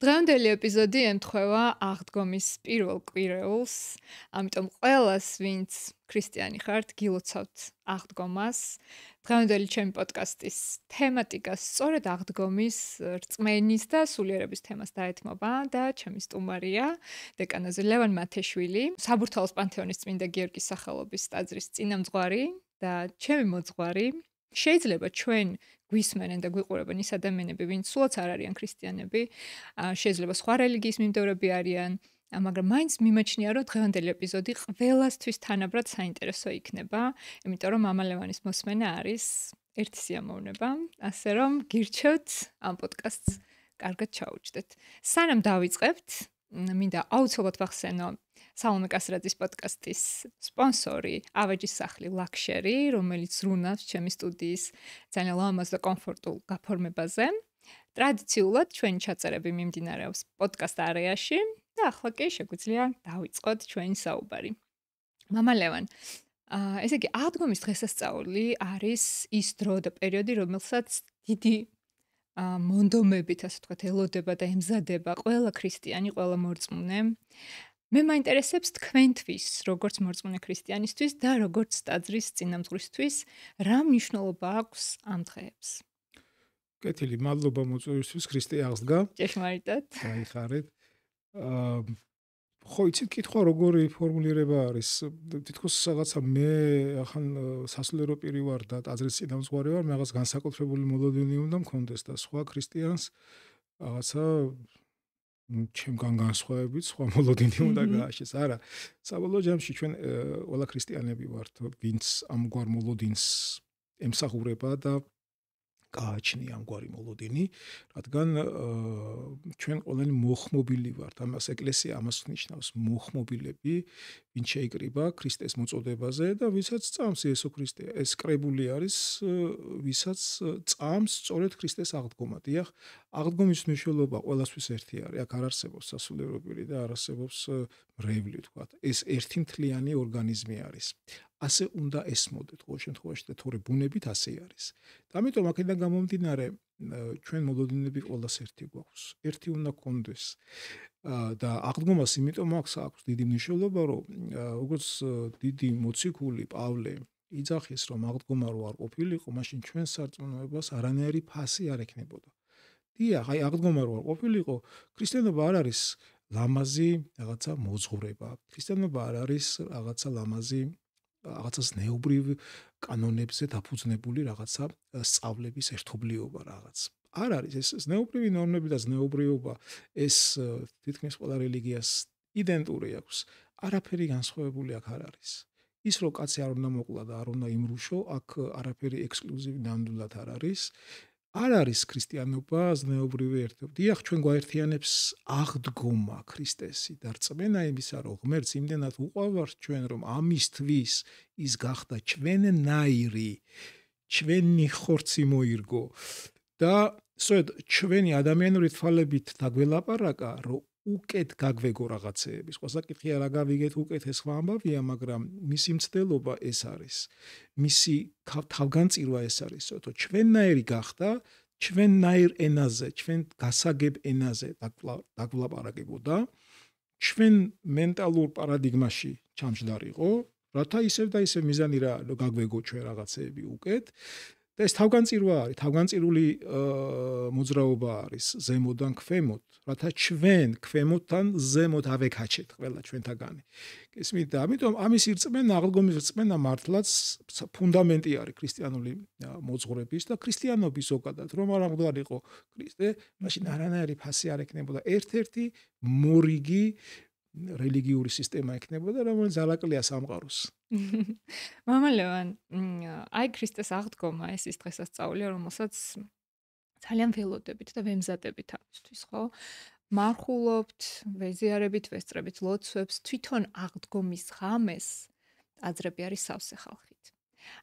დღევანდელი ეპიზოდი ემთხვევა აღდგომის პირველ კვირეულს, ამიტომ ყველას, ვინც ქრისტიანი ხართ, გილოცავთ აღდგომას. დღევანდელი ჩემი პოდკასტის თემატიკა სწორედ აღდგომის რწმენის და სულიერების თემას დაეთმობა და ჩემი სტუმარია დეკანოზი ლევან მათეშვილი, საბურთალოს პანთეონის წმინდა გიორგის სახელობის ტაძრის წინამძღვარი და ჩემი მოძღვარი. შეიძლება ჩვენ გვისმენენ და გვიყურებენ ის ადამიანები, ვინც სულაც არ არიან ქრისტიანები, შეიძლება სხვა რელიგიის მიმდევრები არიან, მაგრამ მაინც მიმაჩნია, რომ დღევანდელი ეპიზოდი ყველასთვის თანაბრად საინტერესო იქნება, იმიტომ რომ მამა ლევანის მოსმენა არის ერთი სიამოვნება, ასე რომ გირჩევთ ამ პოდკასტს კარგად ჩაუჯდეთ. სანამ დავიწყებთ, მინდა აუცილებლად ვახსენო სალომე კასრაძის პოდკასტის სპონსორი ავეჯის სახლი ლაქშერი, რომელიც ზრუნავს ჩემი სტუდიის ძალიან ლამაზ და კომფორტულ გაფორმებაზე. ტრადიციულად ჩვენი ჩაწერები მიმდინარეობს პოდკასტ არეაში და ახლა კი შეგვიძლია დავიწყოთ ჩვენი საუბარი. მამა ლევან, ესე იგი აღდგომის დღესასწაული არის ის დრო და პერიოდი, რომელსაც დიდი მონდომებით, ასე ვთქვათ, ელოდება და ემზადება ყველა ქრისტიანი, ყველა მორწმუნე. მე მაინტერესებს თქვენთვის, როგორც მორწმუნე ქრისტიანისთვის და როგორც ტაძრის წინამძღვრისთვის, რა მნიშვნელობა აქვს ამ დღეებს? კეთილი, მადლობა მოწვევისთვის, ქრისტე აღსდგა. ჭეშმარიტად. გაიხარეთ. ხო, იცით, კითხვა როგორი ფორმულირება არის. თითქოს რაღაცა მე ახან სასულიერო პირი ვარ და ტაძრის წინამძღვარი ვარ, მე რაღაც განსაკუთრებული მოლოდინი უნდა მქონდეს და სხვა ქრისტიანს რაღაცა ჩემგან განსხვავებით სხვა მოლოდინი უნდა გააშეს. არა, საბოლოო ჯამში ჩვენ ყველა ქრისტიანები ვართ, ვინც ამგვარ მოლოდინს ემსახურება და გააჩნია ამგვარი მოლოდინი, რადგან ჩვენ ყველანი მოხმობილი ვართ. ამას ეკლესია ამას ნიშნავს, მოხმობილები, ვინც შეიკრიბა ქრისტეს მოწოდებაზე და ვისაც წამს იესო ქრისტე. ეს კრებული არის, ვისაც წამს სწორედ ქრისტეს აღდგომა. დიახ, აღდგომის მნიშვნელობა ყველასთვის ერთი არის. აქ არ არსებობს სასულიერო პირი და არ არსებობს მრევლი, ვთქვათ. ეს ერთმთლიანი ორგანიზმი არის. ასე უნდა ესმოდეთ ყოველ შემთხვევაში და თორე ბუნებით ასე არის. და ამიტომ აქედან გამომდინარე, ჩვენ მოლოდინები ყველას ერთი გვაქვს. ერთი უნდა გქონდეს. და აღდგომას იმიტომ აქვს დიდი მნიშვნელობა, რომ როგორც დიდი მოციქული პავლე იძახის, რომ აღდგომა რო არ ყოფილიყო, მაშინ ჩვენ სარწმუნოებას არანაირი ფასი არ ექნებოდა. დიახ, აი აღდგომა რო არ ყოფილიყო, ქრისტიანობა არ არის ლამაზი რაღაცა მოძღვრება. ქრისტიანობა არ არის რაღაცა ლამაზი რაღაცა ზნეობრივ კანონებზე დაფუძნებული რაღაცა სწავლების ერთობლიობა რაღაც. არ არის ეს ზნეობრივი ნორმები და ზნეობრიობა, ეს თითქმის ყველა რელიგიას იდენტური აქვს. არაფერი განსხვავებული აქ არ არის. ის რომ კაცი არ უნდა მოკლა და არ უნდა იმრუშო, აქ არაფერი ექსკლუზივი ნამდვილად არ არის. არ არის ქრისტიანობა ზნეობრივი ერთობა. დიახ, ჩვენ გვაერთიანებს აღდგომა ქრისტესი და რწმენა იმისა, რომ ღმერთს იმდენად უყვართ ჩვენ, რომ ამისთვის ის გახდა ჩვენნაირი, ჩვენი ხორცი მოირგო და სწორედ ჩვენი ადამიანური თვალებით დაგველაპარაკა, რომ უკეთ გაგვეგო რაღაცეები. სხვა საკითხია რა გავიგეთ უკეთ, ეს სხვა ამბავია, მაგრამ მისი მცდელობა ეს არის. მისი თავგანწირვა ეს არის, რომ ჩვენნაირი გახდა, ჩვენნაირ ენაზე, ჩვენ გასაგებ ენაზე დაგვლაპარაკებოდა, ჩვენ მენტალურ პარადიგმაში ჩამჯდარიყო, რათა ისევ და ისევ მიზანი რა გაგვეგო ჩვენ რაღაცეები უკეთ. და ეს თავგანწირვა არის, თავგანწირული მოძრაობა არის ზემოდან ქვემოთ, რათა ჩვენ ქვემოდთან ზემოთ ავეკაჩეთ ყველა ჩვენთაგანი. გესმით? და ამიტომ ამის რწმენა, აღდგომის რწმენა მართლაც ფუნდამენტი არის ქრისტიანული მოძღვრების და ქრისტიანობის ზოგადად. რომ არ აღდგარიყო ქრისტე, მაშინ არანაირი ფასი არ ექნებოდა. ერთ-ერთი მორიგი რელიგიური სისტემა ექნებოდა, რომელიც ალაკლია სამყაროს. მამა ლევან, აი ქრისტეს აღდგომა ეს ის დღესასწაულია, რომელსაც ძალიან ველოდებით და ვემზადებით ამისთვის, ხო? მარხულობთ, ვეზიარებით, ვესწრებით ლოცვებს, თვითონ აღდგომის ღამეს ტაძრები არის სავსე ხალხით.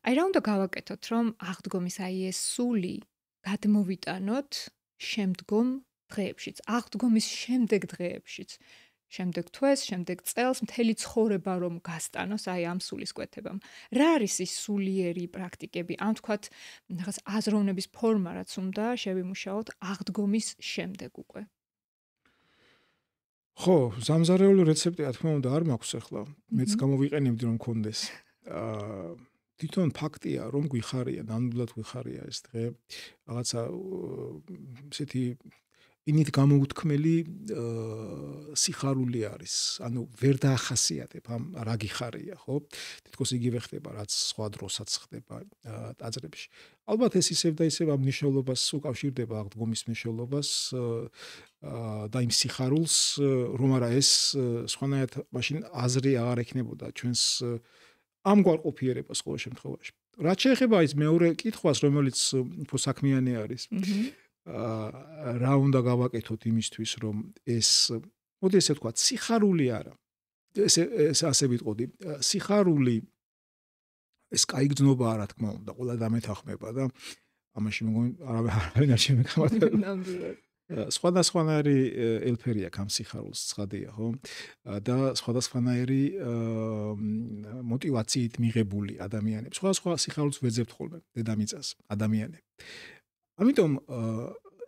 აი რა უნდა გავაკეთოთ, რომ აღდგომის აი ეს სული გადმოვიტანოთ შემდგომ დღეებშიც, აღდგომის შემდეგ დღეებშიც. შემდეგ თვეს, შემდეგ წელს, მთელი ცხოვრება რომ გასტანოს აი ამ სულის კვეთებამ. რა არის ის სულიერი პრაქტიკები? ამ თქვათ, რაღაც აზროვნების ფორმა, რაც უნდა შევიმუშაოთ აღდგომის შემდეგ უკვე. ხო, სამზარეული რეცეპტი რა თქმა უნდა არ მაქვს ახლა. მეც გამოვიყენებდი რომ მქონდეს. თვითონ ფაქტია რომ გვიხარია, ნამდვილად გვიხარია ეს დღე. რაღაცა ესეთი ინით გამოუთქმელი სიხარული არის. ანუ ვერ დაახასიათებ ამ რა გიხარია, ხო? თითქოს იგივე ხდება, რაც სხვა დროსაც ხდება ტაძრებში. ალბათ ეს ისევ და ისევ ამ მნიშვნელობას უკავშირდება აღდგომის მნიშვნელობას და იმ სიხარულს, რომ არა ეს სხვანაირად მაშინ აზრი აღარ ექნებოდა ჩვენს ამგვარ ყოფიერებას ყოველ შემთხვევაში. რაც შეეხება ის მეორე კითხვას, რომელიც უფრო საქმიანი არის. რა უნდა გავაკეთოთ იმისთვის, რომ ეს, მოდი ესე ვთქვათ, სიხარული არა. ეს ასე ვიტყოდი, სიხარული ეს კაი გრძნობაა, რა თქმა უნდა, ყველა დამეთანხმება და ამაში მეგონი არავინ არ შემეკამათება. ნამდვილად. სხვადასხვანაირი ელფერი აქვს ამ სიხარულს, ცხადია, ხო? და სხვადასხვანაირი мотивაციით მიღებული ადამიანები. სხვადასხვა სიხარულს ვეძებთ ხოლმე დედამიწას, ადამიანები. ამიტომ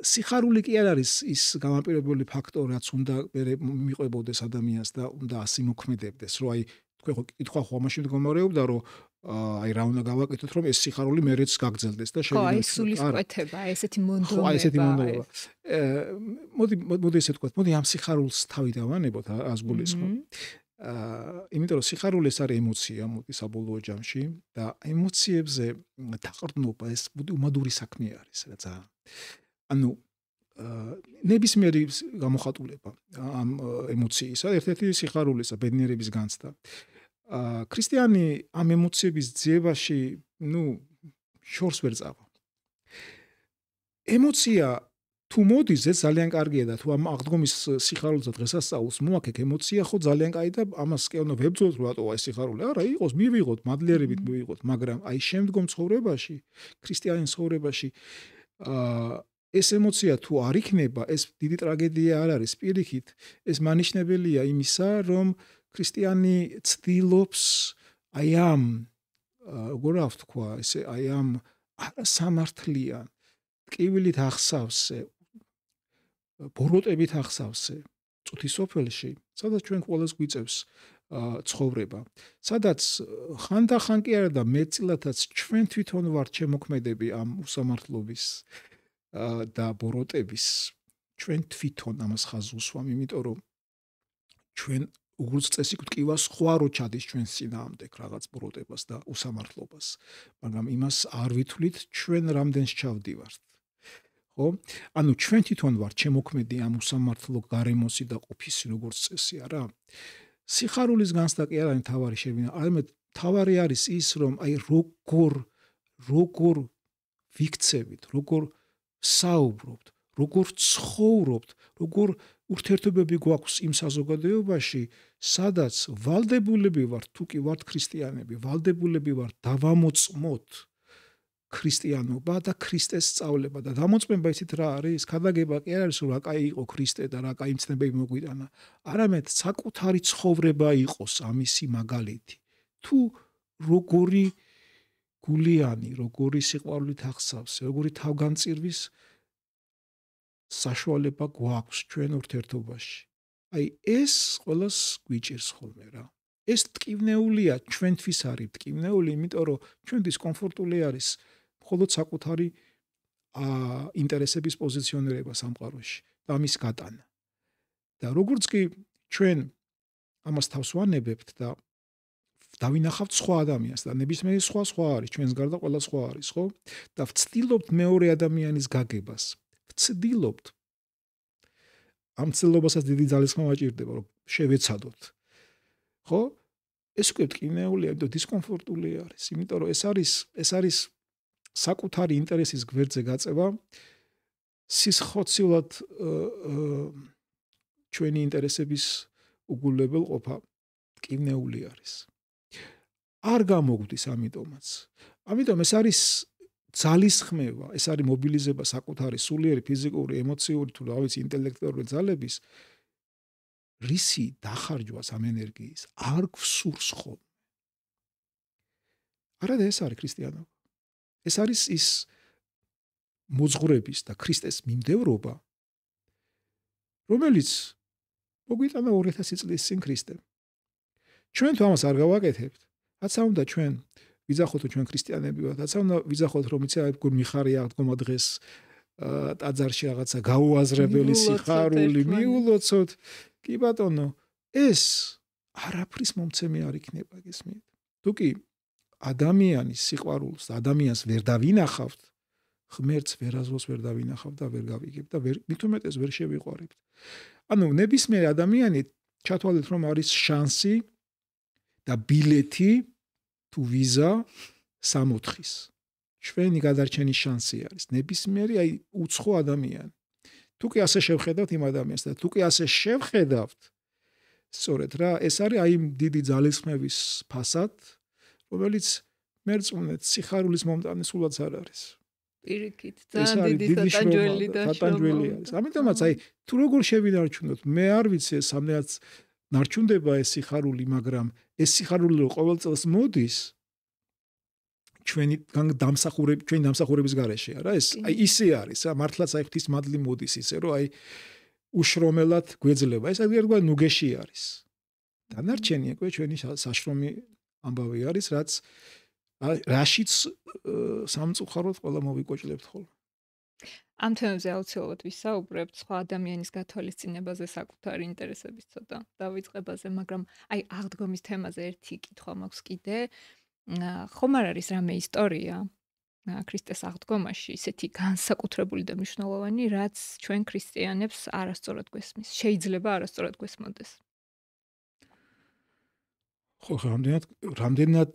სიხარული კი არ არის ის გამაპირებული ფაქტორი, რაც უნდა მიყვებოდეს ადამიანს და უნდა ასე მოქმედებდეს, რომ აი თქვენ ხო კითხვა ხო ამაში მდგომარეობდა, რომ აი რა უნდა გავაკეთოთ, რომ ეს სიხარული მერეც გაგრძელდეს და ხო, აი სულისკვეთება, ესეთი მონდომება. ხო, აი ესეთი მონდომება. მოდი ესე ვთქვათ, მოდი ამ სიხარულს თავი დავანებოთ, ას გულისხმობ. იმიტომ რომ სიხარული ეს არის ემოცია, მოდი საბოლოო ჯამში და ემოციებზე დაყრდნობა ეს უმადური საქმე არის, რა ძალიან. ანუ ნებისმიერი გამოხატულება ამ ემოციისა, ერთ-ერთი სიხარულისა, ბედნიერების განცდა. ქრისტიანი ამ ემოციების ძიებაში, შორს ვერ წავა. ემოცია თუ მოდის, ეს ძალიან კარგია და თუ ამ აღდგომის სიხარულს და დღესასწაულს მოაქեք ემოცია, ხო ძალიან კაი და ამას კი უნდა ვებრძოლოთ, რომ რატოა ეს სიხარული. არა, იყოს, მივიღოთ, მადლიერებით მივიღოთ, მაგრამ აი შემდგომ ცხოვრებაში, ქრისტიანის ცხოვრებაში ეს ემოცია თუ არ იქნება, ეს დიდი ტრაგედია არ არის პირიქით, ეს მანიშნებელია იმისა, რომ ქრისტიანი ცდილობს აი ამ როგორ ვთქვა, ესე აი ამ არასამართლიან ტკივილით ახსავსე, ბოროტებით ახსავსე წუთისოფელში, სადაც ჩვენ ყველას გვიწევს ცხოვრება, სადაც ხანდახან კი არა და მეტწილადაც ჩვენ თვითონ ვართ შემოქმედები ამ უსამართლობის და ბოროტების, ჩვენ თვითონ ამას ხაზს უსვამ, იმიტომ რომ ჩვენ უგულს წესი გვტკივა სხვა რო ჩადის ჩვენს წინააღმდეგ რაღაც ბოროტებას და უსამართლობას, მაგრამ იმას არ ვითვლით ჩვენ რამდენს ჩავდივართ. ხო? ანუ ჩვენ თვითონ ვართ შემოქმედი ამ უსამართლო გარემოსი და ყოფისი როგორც წესი, არა? სიხარულის განცდა კი არ არის თავარი შევინა, არამედ თავარი არის ის, რომ აი როგორ ვიქცევით, როგორ საუბრობთ, როგორ ცხოვრობთ, როგორ ურთიერთობები გვაქვს იმ საზოგადოებაში, სადაც ვალდებულები ვართ, თუ კი ვართ ქრისტიანები, ვალდებულები ვართ დავამოწმოთ ქრისტიანობა და ქრისტეს სწავლება და დამოწმება ისეთ რა არის, ქადაგება კი არ არის, რომ რა კაი იყო ქრისტე და რა კაი მცნებები მოგვიტანა, არამედ საკუთარი ცხოვრება იყოს ამისი მაგალითი. თუ როგორი გულიანი, როგორი სიყვარულით ახსავს, როგორი თავგანწირვის საშუალება გვაქვს ჩვენ ურთიერთობაში. აი ეს ყველას გვიჭირს ხოლმე რა. ეს ტკივნეულია, ჩვენთვის არის ტკივნეული, იმიტომ რომ ჩვენთვის კომფორტული არის მხოლოდ საკუთარი ინტერესების პოზიციონირება სამყაროში და ამის გატანა. და როგორც კი ჩვენ ამას თავს ვანებებთ და დავინახავთ სხვა ადამიანს და ნებისმიერი სხვა არის, ჩვენს გარდა ყველა სხვა არის, ხო? და ვცდილობთ მეორე ადამიანის გაგებას. ვცდილობთ. ამ ცდილობასაც დიდი ძალისხმევა აჭირდება, რომ შევეცადოთ. ხო? ეს უკვე ტკივნეულია, იმიტომ დისკომფორტული არის, იმიტომ რომ ეს არის საკუთარი ინტერესის გვერდზე გაწევა, სისხლად ჩვენი ინტერესების უგულებელყოფა ტკივნეული არის. არ გამოგვდის ამიტომაც. ამიტომ ეს არის ძალისხმევა, ეს არის მობილიზება საკუთარი სულიერი, ფიზიკური, ემოციური თუ რა ვიცი ინტელექტუალური ძალების რისი დახარჯვას ამ ენერგიის არ გვსურს ხოლმე. არადა ეს არის ქრისტიანობა. ეს არის ის მოძღვრების და ქრისტეს მიმდევრობა, რომელიც მოგვიტანა 2000 წლის წინ ქრისტემ. ჩვენ თუ ამას არ გავაკეთებთ, რაც უნდა ჩვენ ვიძახოთ რომ ჩვენ ქრისტიანები ვართ, რაც უნდა ვიძახოთ რომ იცი აი გურ მიხარია აღდგომა დღეს ტაძარში რაღაცა გაუაზრებელი სიხარული მიულოცოთ. კი ბატონო, ეს არაფრის მომცემი არ იქნება გესმით. თუკი ადამიანის სიყვარულს და ადამიანს ვერ დავინახავთ, ღმერთს ვერაზროს ვერ დავინახავთ და ვერ გავიგებთ და მით უმეტეს ვერ შევიყვარებთ. ანუ ნებისმიერ ადამიანი ჩათვალეთ რომ არის შანსი და ბილეთი თუ ვიზა 60-ის. ჩვენი გადარჩენის შანსი არის ნებისმიერი აი უცხო ადამიანი. თუკი ასე შევხედავთ იმ ადამიანს და თუკი ასე შევხედავთ, სწორედ რა, ეს არის აი დიდი ძალისხმევის ფასად, რომელიც მერწმუნეთ სიხარულის მომტანი სულაც არ არის. პირიქით, ძალიან დიდი სატანჯველი და სატანჯველი არის. ამიტომაც აი თუ როგორ შევინარჩუნოთ, მე არ ვიცი ეს სამდღაც ნარჩუნდება ეს სიხარული, მაგრამ ეს სიხარული რო ყოველ წელს მოდის ჩვენი დამსახურების გარეშეა რა ეს აი ისე არის რა მართლაც აი ღვთის მადლი მოდის ისე რომ აი უშრომელად გვეძლება ეს აგერგვა ნუგეში არის დანარჩენი უკვე ჩვენი საშრომი ამბავი არის რაც რაშიც სამწუხაროდ ყველა მოვიკოჭლებთ ხოლმე ამ თემებზე აუცილებლად ვისაუბრებთ სხვა ადამიანის გათვალისწინებაზე საკუთარი ინტერესების ცოტა დავიწყებაზე მაგრამ აი აღდგომის თემაზე ერთი კითხვა მაქვს კიდე ხომ არ არის რამე ისტორია ქრისტეს აღდგომაში ისეთი განსაკუთრებული და მნიშვნელოვანი რაც ჩვენ ქრისტიანებს არასწორად გვესმის შეიძლება არასწორად გვესმოდეს ხო რამდენად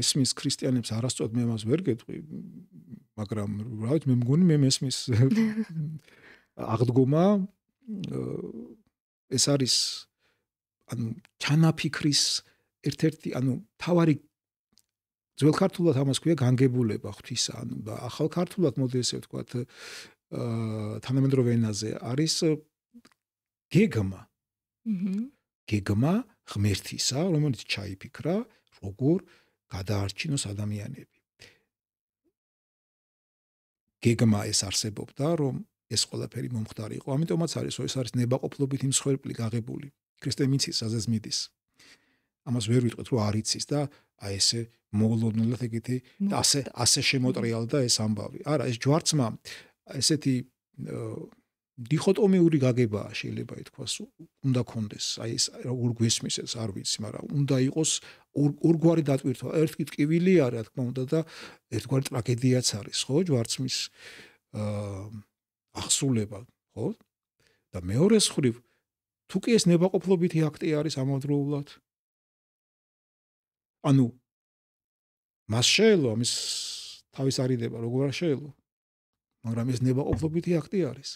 ესმის ქრისტიანებს არასწორად მე მას ვერ გეტყვი მაგრამ რა ვიცი მე მგონი მე მესმის აღდგომა ეს არის ანუ ჩანაფიქრის ერთ-ერთი ანუ თავარი ძველ ქართულად ამას ქვია განგებულება ღვთისა ანუ და ახალ ქართულად მოდი ესე ვთქვათ თანამედროვე ენაზე არის გეგმა გეგმა ღმერთისა რომელიც ჩაიფიქრა როგორ გადაარჩინოს ადამიანები გეგმა ეს არსებობდა რომ ეს ყველაფერი მომხდარი იყო ამიტომაც არის ეს არის ნებაყოფლობით იმსხვერპლი გაღებული ქრისტე მიცის საზეს მიდის ამას ვერ ვიტყვით რომ არ იცის და აი ესე მოულოდნელად ეგეთი ასე შემოტრიალდა ეს ამბავი. არა, ეს ჯვარცმა ესეთი დიხოტომიური გაგებაა შეიძლება ითქვას, უნდა კონდეს. აი ეს როგორ გვესმის ეს არ ვიცი, მაგრამ უნდა იყოს ორგვარი დატვირთვა. ერთი ტკივილი არის, რა თქმა უნდა და ერთგვარი ტრაგედიაც არის, ხო, ჯვარცმის აღსრულება, ხო? და მეორე მხრივ თუ კი ეს ნებაყოფლობითი აქტი არის ამავდროულად ანუ მას შეელო ამის თავის არიდება როგორ არ შეელო მაგრამ ეს ნებაყოფლობითი აქტი არის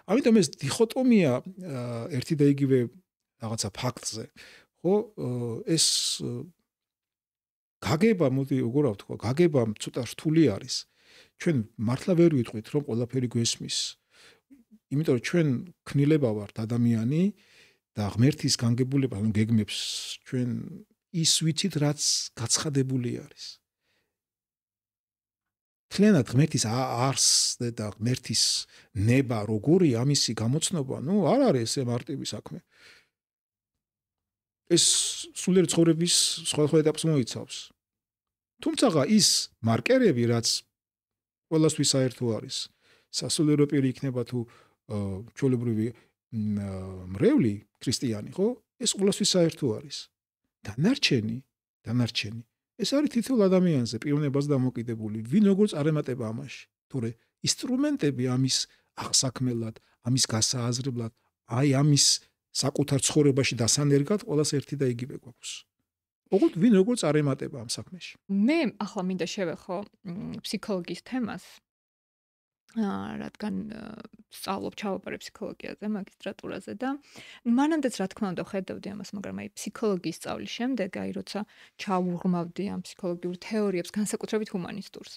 ამიტომ ეს დიხოტომია ერთი და იგივე რაღაცა ფაქტზე ხო ეს გაგება მოდი როგორ ვთქვა გაგება ცოტა რთული არის ჩვენ მართლა ვერ ვიტყვით რომ ყველაფერი გვესმის იმიტომ რომ ჩვენ ქნილება ვართ ადამიანი და ღმერთის განგებულება ანუ გეგმებს ჩვენ ის ვიცით რაც გაცხადებული არის თლიანად ღმერთის არს და ღმერთის ნება როგორი ამისი გამოცნობა ნუ არ არის ესე მარტივი საქმე ეს სულიერი ცხოვრების სხვადასხვა ეტაპს მოიცავს თუმცა ის მარკერები რაც ყველასთვის საერთო არის სასულიერო პირი იქნება თუ ჩვეულებრივი მრევლი ქრისტიანი ხო ეს ყველასთვის საერთო არის დანარჩენი ეს არის თითოეულ ადამიანზე პიროვნებას დამოკიდებული ვინ როგორ წარემატება ამაში თორე ინსტრუმენტები ამის აღსაქმელად ამის გასააზრებლად აი ამის საკუთარ ცხოვრებაში დასანერგად ყველას ერთი და იგივე გვაქვს ოღონდ ვინ როგორ წარემატება ამ საქმეში მე ახლა მინდა შევეხო ფსიქოლოგიის თემას რადგან სწავლობ ჩავაბარე ფსიქოლოგიაზე, მაგისტრატურაზე და მანამდეც რა თქმა უნდა ხედავდი ამას, მაგრამ აი ფსიქოლოგიის სწავლის შემდეგ, აი როცა ჩავუღმავდი ამ ფსიქოლოგიურ თეორიებს, განსაკუთრებით ჰუმანისტურს.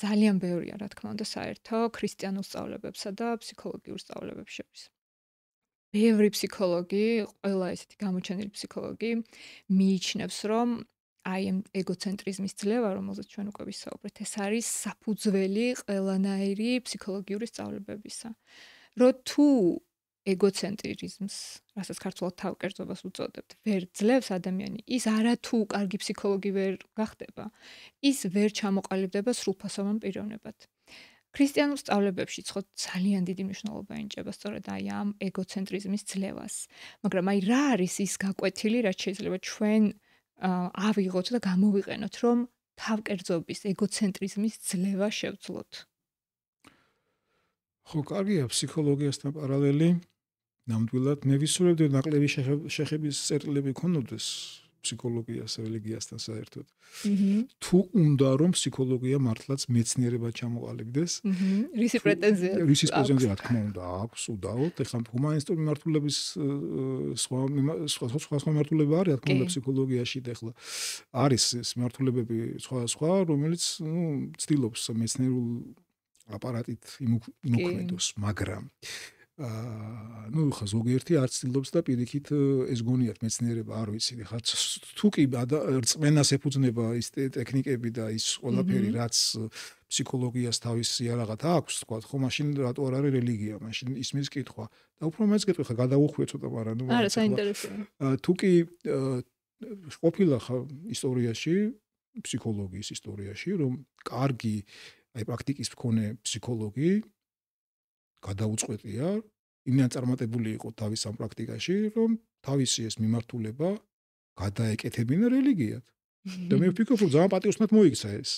ძალიან ბევრია რა თქმა უნდა საერთო ქრისტიანულ სწავლებებსა და ფსიქოლოგიურ სწავლებებს შორის. ბევრი ფსიქოლოგი, ყველა ესეთი გამოჩენილი ფსიქოლოგი მიიჩნევს, რომ აი ამ ეგოცენტრიზმის ძლევა, რომელზეც ჩვენ უკვე ვისაუბრეთ, ეს არის საფუძველი ყველანაირი ფსიქოლოგიური სწავლებებისა. რომ თუ ეგოცენტრიზმს, რასაც ქართულად თავკერძობას უწოდებთ, ვერ ძლევს ადამიანი, ის არათუ კარგი ფსიქოლოგი ვერ გახდება, ის ვერ ჩამოყალიბდება სრულფასოვან პიროვნებად. ქრისტიანულ სწავლებებში ხო ძალიან დიდი მნიშვნელობა ენიჭება სწორედ აი ამ ეგოცენტრიზმის ძლევას. მაგრამ აი რა არის ის გაკვეთილი, რაც შეიძლება ჩვენ ავიღოთ და გამოვიყენოთ, რომ თავკერძობის ეგოცენტრიზმის ძლევა შევძლოთ? ხო, კარგია ფსიქოლოგიასთან პარალელი. ნამდვილად მე ვისურვებდი ნაკლები შეხების წერტილები ქონოდეს ფსიქოლოგიას, რელიგიასთან საერთოდ. თუ უნდა რომ ფსიქოლოგია მართლაც მეცნიერებად ჩამოყალიბდეს. რისი პრეტენზია? რისი პრეტენზია, რა თქმა უნდა, აქვს უდაოდ. ეხლა ჰუმანისტური მიმართულების სხვა მიმართულება არის, რა თქმა უნდა, ფსიქოლოგიაში და ეხლა არის ეს მიმართულებები სხვა, რომელიც, ცდილობს მეცნიერულ აპარატით იმოქმედოს, მაგრამ ხა ზოგიერთი არ ცდილობს და პირიქით ეს გონიათ მეცნიერება, არ ვიცი, ხა თუ კი რწმენას ეფუძნება ის ტექნიკები და ის ყველაფერი, რაც ფსიქოლოგიას თავისი რაღაც აქვს, თქვა, ხო, მაშინ რატო არ არის რელიგია, მაშინ ისმის კითხვა. და უფრო მეც კითხვა, ხა გადავუხვიე ცოტა, მაგრამ არა, საინტერესოა. თუ კი ყოფილა ხა ისტორიაში, ფსიქოლოგიის ისტორიაში, რომ კარგი აი პრაქტიკის მქონე ფსიქოლოგი გადაუწყვეტია, იმდან წარმატებული იყო თავის ამ პრაქტიკაში, რომ თავისი ეს მიმართულება გადაეკეთებინა რელიგიად. და მე ვფიქრობ, რომ ძალიან პატიოსნად მოიქცა ეს.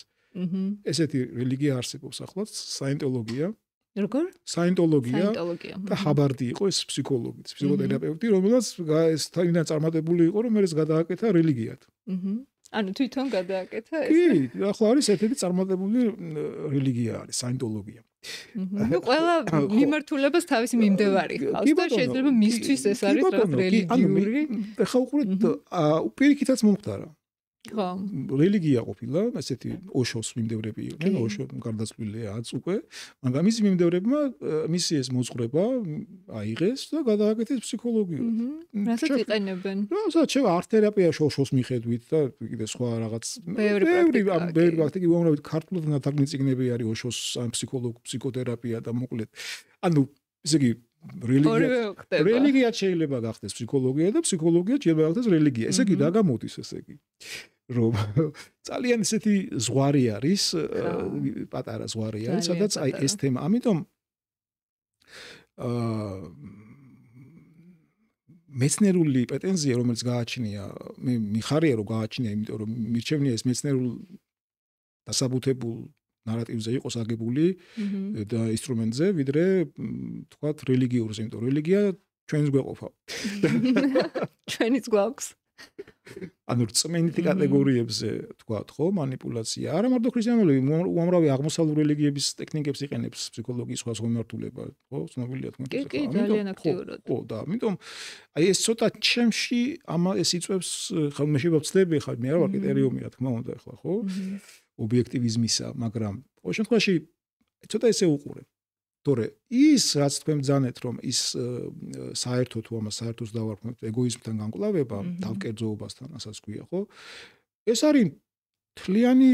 ესეთი რელიგია არსებობს ახლაც, საინტოლოგია. როგორ? საინტოლოგია და ჰაბარდი იყო ეს ფსიქოლოგი, ფსიქოთერაპევტი, რომელიც ეს იმდან წარმატებული იყო, რომ ეს გადააკეთა რელიგიად. ანუ თვითონ გადააკეთა ეს? კი, ახლა არის ერთ-ერთი წარმატებული რელიგია არის საინტოლოგია. ნუ ყველა მიმართულებას თავისი მიმდევარი ხავს და შეიძლება მისთვის ეს არის რაღაც რელიგიური. ახლა უყურეთ, პირიქითაც მომხდარა. ხო. რელიგია ყოფილა, ესეთი ოშოს მიმდევრები იყვნენ, ოშო გარდაცვლილია უკვე, მაგრამ მისი მიმდევრებმა მისი ეს მოძღვრება აიღეს და გადააკეთეს ფსიქოლოგიურად. რასაც იყენებენ? რასაც შევა არტ-თერაპიაში ოშოს მიხედვით და კიდე სხვა რაღაც ბევრი პრაქტიკა, უამრავი ქართულად ნათარგმნი წიგნები არის ოშოს ფსიქოთერაპია და მოკლედ. ანუ ესე იგი რელიგია შეიძლება გახდეს ფსიქოლოგია და ფსიქოლოგია შეიძლება გახდეს რელიგია. ესე იგი რა გამოდის ესე იგი? რომ ძალიან ესეთი ზღვარი არის, პატარა ზღვარი არის, სადაც აი ეს თემა. ამიტომ მეცნიერული პრეტენზია, რომელიც გააჩნია, მე მიხარია რომ გააჩნია, იმიტომ რომ მირჩევნია ეს მეცნიერულ დასაბუთებულ ნარატივზე იყოს აგებული და ინსტრუმენტზე, ვიდრე თქვათ რელიგიურზე, იმიტომ რელიგია ჩვენს გვეყოფა. ჩვენიც გვაქვს. ანუ რწმენითი კატეგორიებზე თქვათ, ხო, манипуляცია. არა მარტო ქრისტიანული, უამრავი აღმოსავლური რელიგიების ტექნიკებს იყენებს ფსიქოლოგიის სხვა მიმართულება, ხო, ცნობილია თქვენ. კი, ძალიან აქტიურად. ხო, და ამიტომ აი ეს ცოტა ჩემში ეს იწვევს, ხა მე შევაცდები, ხა მე არ ვარ კრიტერიუმი, რა თქმა უნდა, ახლა, ხო? ობიექტივიზმისა, მაგრამ ყოველ შემთხვევაში ცოტა ესე უყურებ. თორე ის რაც თქვენ ბრძანეთ, რომ ის საერთო თუ ამას საერთოს დავარქმევთ ეგოიზმთან განკლავება, თავკერძოობასთან, ასაც ქვია, ხო? ეს არის თლიანი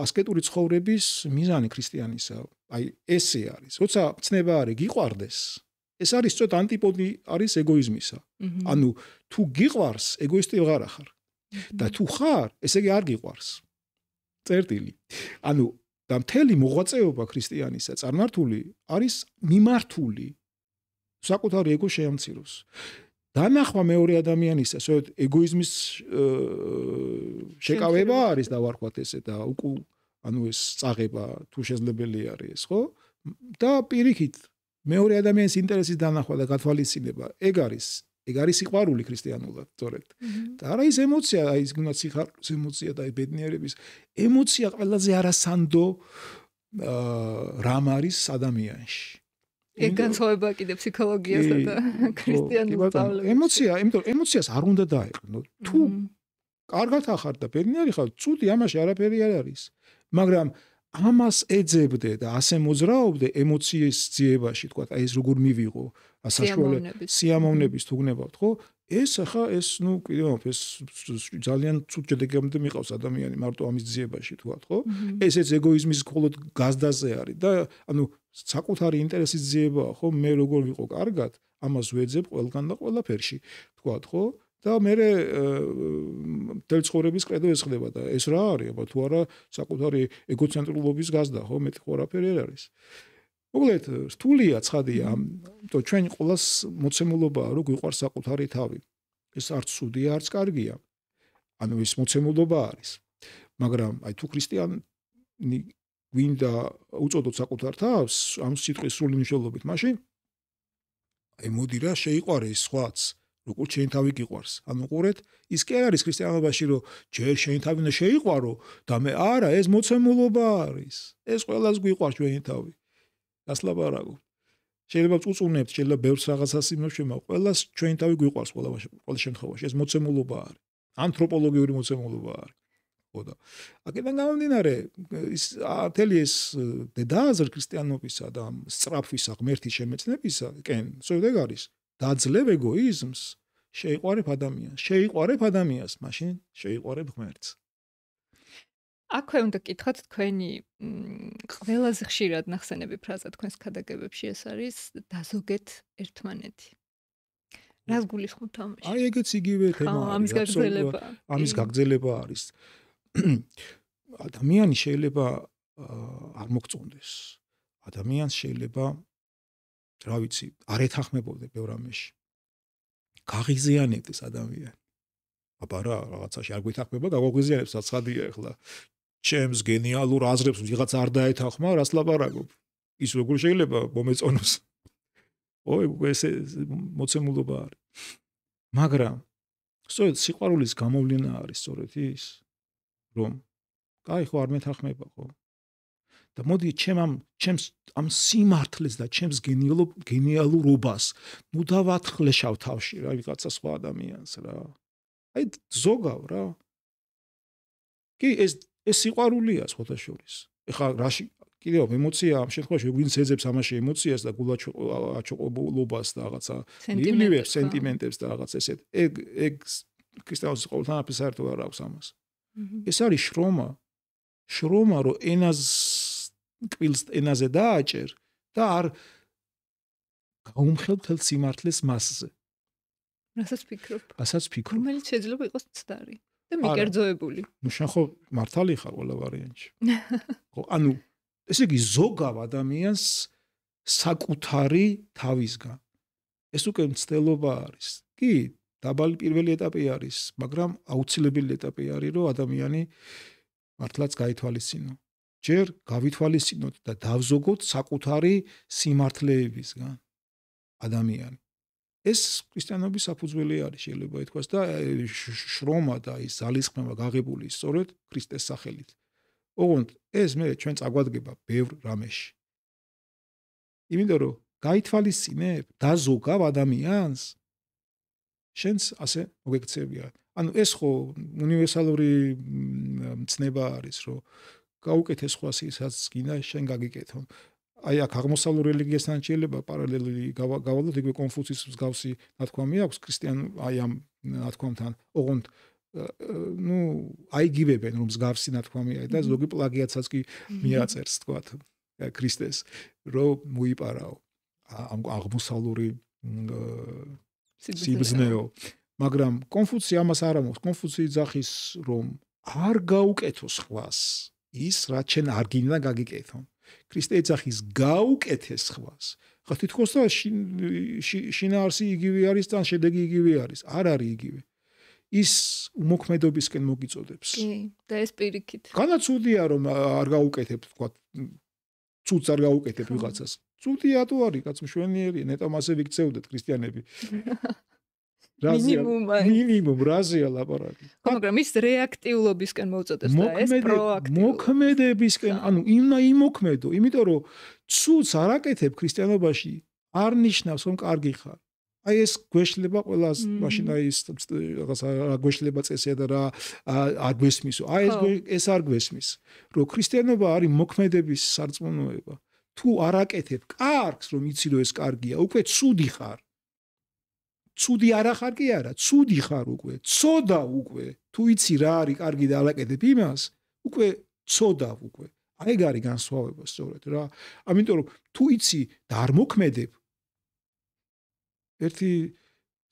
ასკეტური ცხოვრების მიზანი ქრისტიანისა. აი ესე არის. როცა ცნება არის გიყვარდეს, ეს არის ცოტა ანტიპოდი არის ეგოიზმისა. ანუ თუ გიყვარს, ეგოისტი ვეღარ ახარ. და თუ ხარ, ესე იგი არ გიყვარს. წერტილი. ანუ და მთელი მოღვაწეობა ქრისტიანისა წარმართული არის მიმართული საკუთარი ეგო შეამციროს. დანახვა მეორე ადამიანისა, სწორედ ეგოიზმის შეკავება არის და ვარქვათ ესე და ანუ ეს წაღება თუ შესაძლებელი არის, ხო? და პირიქით მეორე ადამიანის ინტერესის დანახვა და გათვალისწინება, ეგ არის სიყვარული ქრისტიანულად, სწორედ. და არა ის ემოცია, აი ის გუნდაც სიხარულის ემოცია და ბედნიერების ემოცია ყველაზე არასანდო რამ არის ადამიანში. ეგ განსხვავება კიდე ფსიქოლოგიასა და ქრისტიანულ სწავლებას. ემოცია, იმიტომ ემოციას არ უნდა დაეყნო. თუ კარგად ახარ და ბედნიერი ხარ, ცუდი ამაში არაფერი არ არის. მაგრამ ამას ეძებდე და ასე მოძრაობდე ემოციის ძიებაში, თქვა, აი ეს როგორ მივიღო, სიამოვნების თუ გნებავთ, ხო? ეს ახლა ეს ნუ კიდევ ეს ძალიან ცუდ შედეგამდე მიყავს ადამიანი მარტო ამის ძიებაში თქვა ხო ესეც ეგოიზმის მხოლოდ გაზდაზე არის და ანუ საკუთარი ინტერესის ძიებაა ხო მე როგორ ვიყო კარგად ამას ვეძებ ყველგან და ყველაფერში თქვა ხო და მე მთელ ცხოვრების კრედო ეს ხდება და ეს რა არის აბა თუ არა საკუთარი ეგოცენტრულობის გაზდა ხო მეტი ყველაფერი არ არის მოკლედ რთულია ცხადია იმიტომ ჩვენ ყოველს მოცემულობაა რომ გვიყვარს საკუთარი თავი ეს არც ცუდია არც კარგია ანუ ეს მოცემულობა არის მაგრამ აი თუ ქრისტიანი გვინდა უწოდოთ საკუთარ თავს ამ სიტყვის სრული მნიშვნელობით მაშინ აი მოდი რა შეიყვარე ის სხვაც როგორც შენ თავი გიყვარს ანუ ყურეთ ის კი არის ქრისტიანობაში რომ ჯერ შენ თავი უნდა შეიყვარო და მე არა ეს მოცემულობა არის ეს ყველას გვიყვარს ჩვენი თავი გასლაპარაკო შეიძლება წუწუნებთ შეიძლება ბევრს რაღაცას იმოშემა ყველას ჩვენი თავი გვიყვარს ყველა შემთხვევაში ეს მოცემულობა არის ანთროპოლოგიური მოცემულობა არის ხო და აქედან გამომდინარე ის თელი ეს დედააზრ ქრისტიანობისა და სწრაფვისა ღმერთის შემეცნებისა კენ სწორედ არის დაძლევ ეგოიზმს შეიყვარებ ადამიანს მაშინ შეიყვარებ ღმერთს აქვე უნდა გკითხოთ თქვენი ყველაზე ხშირად ნახსენები ფრაზა თქვენს ქადაგებებში ეს არის დაზოგეთ ერთმანეთი. რას გულისხმობთ ამაში? აი ეგეც იგივე თემაა. ამის გაგრძელება არის. ადამიანი შეიძლება არ მოგწონდეს. ადამიანს შეიძლება რა ვიცი, არ ეთანხმებოდე ბევრ ამაში. გაღიზიანებდეს ადამიანი. აბა რა, რაღაცაში არ გვეთანხმება, გაგვაღიზიანებს, საცხადია ახლა. ჩემს გენიალურ აზრებს ვიღაც არ დაეთანხმა, რას ლაპარაკობ? ის როგორ შეიძლება მომეწონოს? ой, ეს მოცემულობა არის. მაგრამ სწორედ სიყვარულის გამოვლენა არის სწორედ ის, რომ კაი ხო არ მეთანხმება ხო? და მოდი ჩემს ამ სიმართლეს და ჩემს გენიალურობას ნუ დავათხლეშავ თავში რა ვიღაცა სხვა ადამიანს რა. აი ზოგავ რა. კი ეს სიყვარულია სხვათა შორის. ეხლა რაში კიდევ ემოცია ამ შემთხვევაში ვინც ეძებს ამაში ემოციას და გულაჩოყობულობას და რაღაცა მილივებს სენტიმენტებს და რაღაც ესეთ ეგ ქრისტიანს ყოველთან აფასარდო არ აქვს ამას. ეს არის შრომა რომ კვილს ენაზე დააჭერ და არ გაუმხელ მთელ სიმართლეს მასზე. რასაც ფიქრობ? ფიქრობ. რომელიც შეიძლება იყოს ცდარი და მიკერძოებული. ნუ შენ ხო მართალი ხარ ყველა ვარიანტში. ხო, ანუ ესე იგი ზოგავ ადამიანს საკუთარი თავისგან. ეს უკვე მცდელობა არის. კი, დაბალი პირველი ეტაპი არის, მაგრამ აუცილებელი ეტაპი არის, რომ ადამიანი მართლაც გაითვალისწინო. ჯერ გავითვალისწინოთ და დავზოგოთ საკუთარი სიმართლეებისგან ადამიანი. ეს ქრისტიანობის საფუძველი არის, შეიძლება ითქვას და შრომა და ის ძალისხმევა გაღებული სწორედ ქრისტეს სახელით. ოღონდ ეს მე ჩვენ წაგვადგება ბევრ რამეში. იმიტომ რომ გაითვალისწინებ დაზოგავ ადამიანს შენს ასე მოგექცევია. ანუ ეს ხო უნივერსალური მცნება არის, რომ გაუკეთე სხვას ისაც გინდა შენ გაგიკეთო. აი აქ აღმოსავლურ რელიგიასთან შეიძლება პარალელი გავალოთ, იგივე კონფუცის მსგავსი ნათქვამი აქვს ქრისტიან აი ამ ნათქვამთან. ოღონდ ну აიგივებენ რომ მსგავსი ნათქვამია და ზოგი პლაგიატსაც კი მიაწერს თქვათ ქრისტეს რომ მოიპარაო ამ აღმოსავლური სიბზნეო. მაგრამ კონფუცი ამას არ ამბობს. კონფუცი ძახის რომ არ გაუკეთო სხვას ის რაც შენ არ გინდა გაგიკეთო. ქრისტე ძახის გაუკეთე სხვას. ხო თითქოს და შინაარსი იგივე არის და შედეგი იგივე არის. არ არის იგივე. ის უმოქმედობისკენ მოგიწოდებს. კი, და ეს პირიქით. განაცუდია რომ არ გაუკეთებ თქვა ცუდს არ გაუკეთებ ვიღაცას. ცუდია თუ არის კაც მშვენიერია, ნეტომ ასე ვიქცეუდეთ ქრისტიანები. მინიმუმ რაზეა ლაპარაკი. ხო, მაგრამ ის რეაქტიულობისკენ მოუწოდებს და ეს პროაქტიულობა. მოქმედებისკენ, ანუ იმოქმედო, იმიტომ რომ ცუდს არ აკეთებ ქრისტიანობაში არ ნიშნავს რომ კარგი ხარ. აი ეს გვეშლება ყველას მაშინ აი რაღაცა გვეშლება წესია და რა არ გვესმისო. აი ეს არ გვესმის. რომ ქრისტიანობა არის მოქმედების სარწმუნოება. თუ არ აკეთებ კარგს, რომ იცი რომ ეს კარგია, უკვე ცუდი ხარ. ცუდი არა ხარ კი არა, ცუდი ხარ უკვე, ცოდა უკვე. თუ იცი რა არის კარგი და ალაკეთებ იმას, უკვე ცოდავ უკვე. აი ეგ არის განსხვავება სწორედ რა. ამიტომ რომ თუ იცი და არ მოქმედებ, ერთი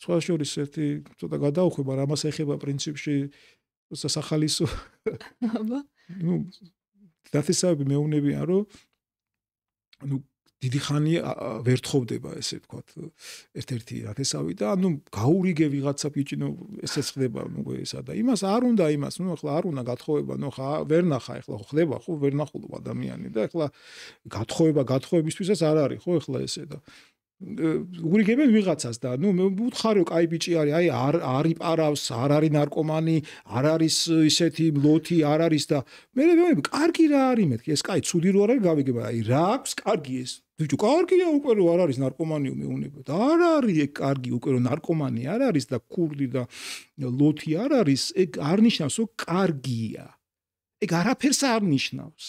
სხვა შორის ერთი ცოტა გადაუხვება, რამას ეხება პრინციპში სასახალისო. აბა. ნუ დათესავები მეუბნებიან, რომ ანუ დიდი ხანი ვერ თხოვდება ესე ვთქვათ ერთ-ერთი დათესავი და ანუ გაურიგე ვიღაცა ბიჭინო ესეც ხდება ნუ ესა და იმას არ უნდა იმას ნუ ახლა არ უნდა გათხოვება ნუ ხა ვერ ნახა ახლა ხდება ხო ვერ ნახულობ ადამიანი და ახლა გათხოვებისთვისაც არ არის ხო ახლა ესე და ურიგებენ ვიღაცას და ნუ მე ვუთხარი რომ კაი ბიჭი არის აი არ იპარავს არ არის ნარკომანი არ არის ისეთი ლოთი არ არის და მე მეგონი კარგი რა არის მეთქი ეს კაი ცუდი რო არ არის გავიგებ აი რა აქვს კარგი ეს ბიჭო კარგია უკვე რო არ არის ნარკომანიო მეუბნება და არ არის ეგ კარგი უკვე რო ნარკომანი არ არის და ქურდი და ლოთი არ არის ეგ არ ნიშნავს რომ კარგია ეგ არაფერს არ ნიშნავს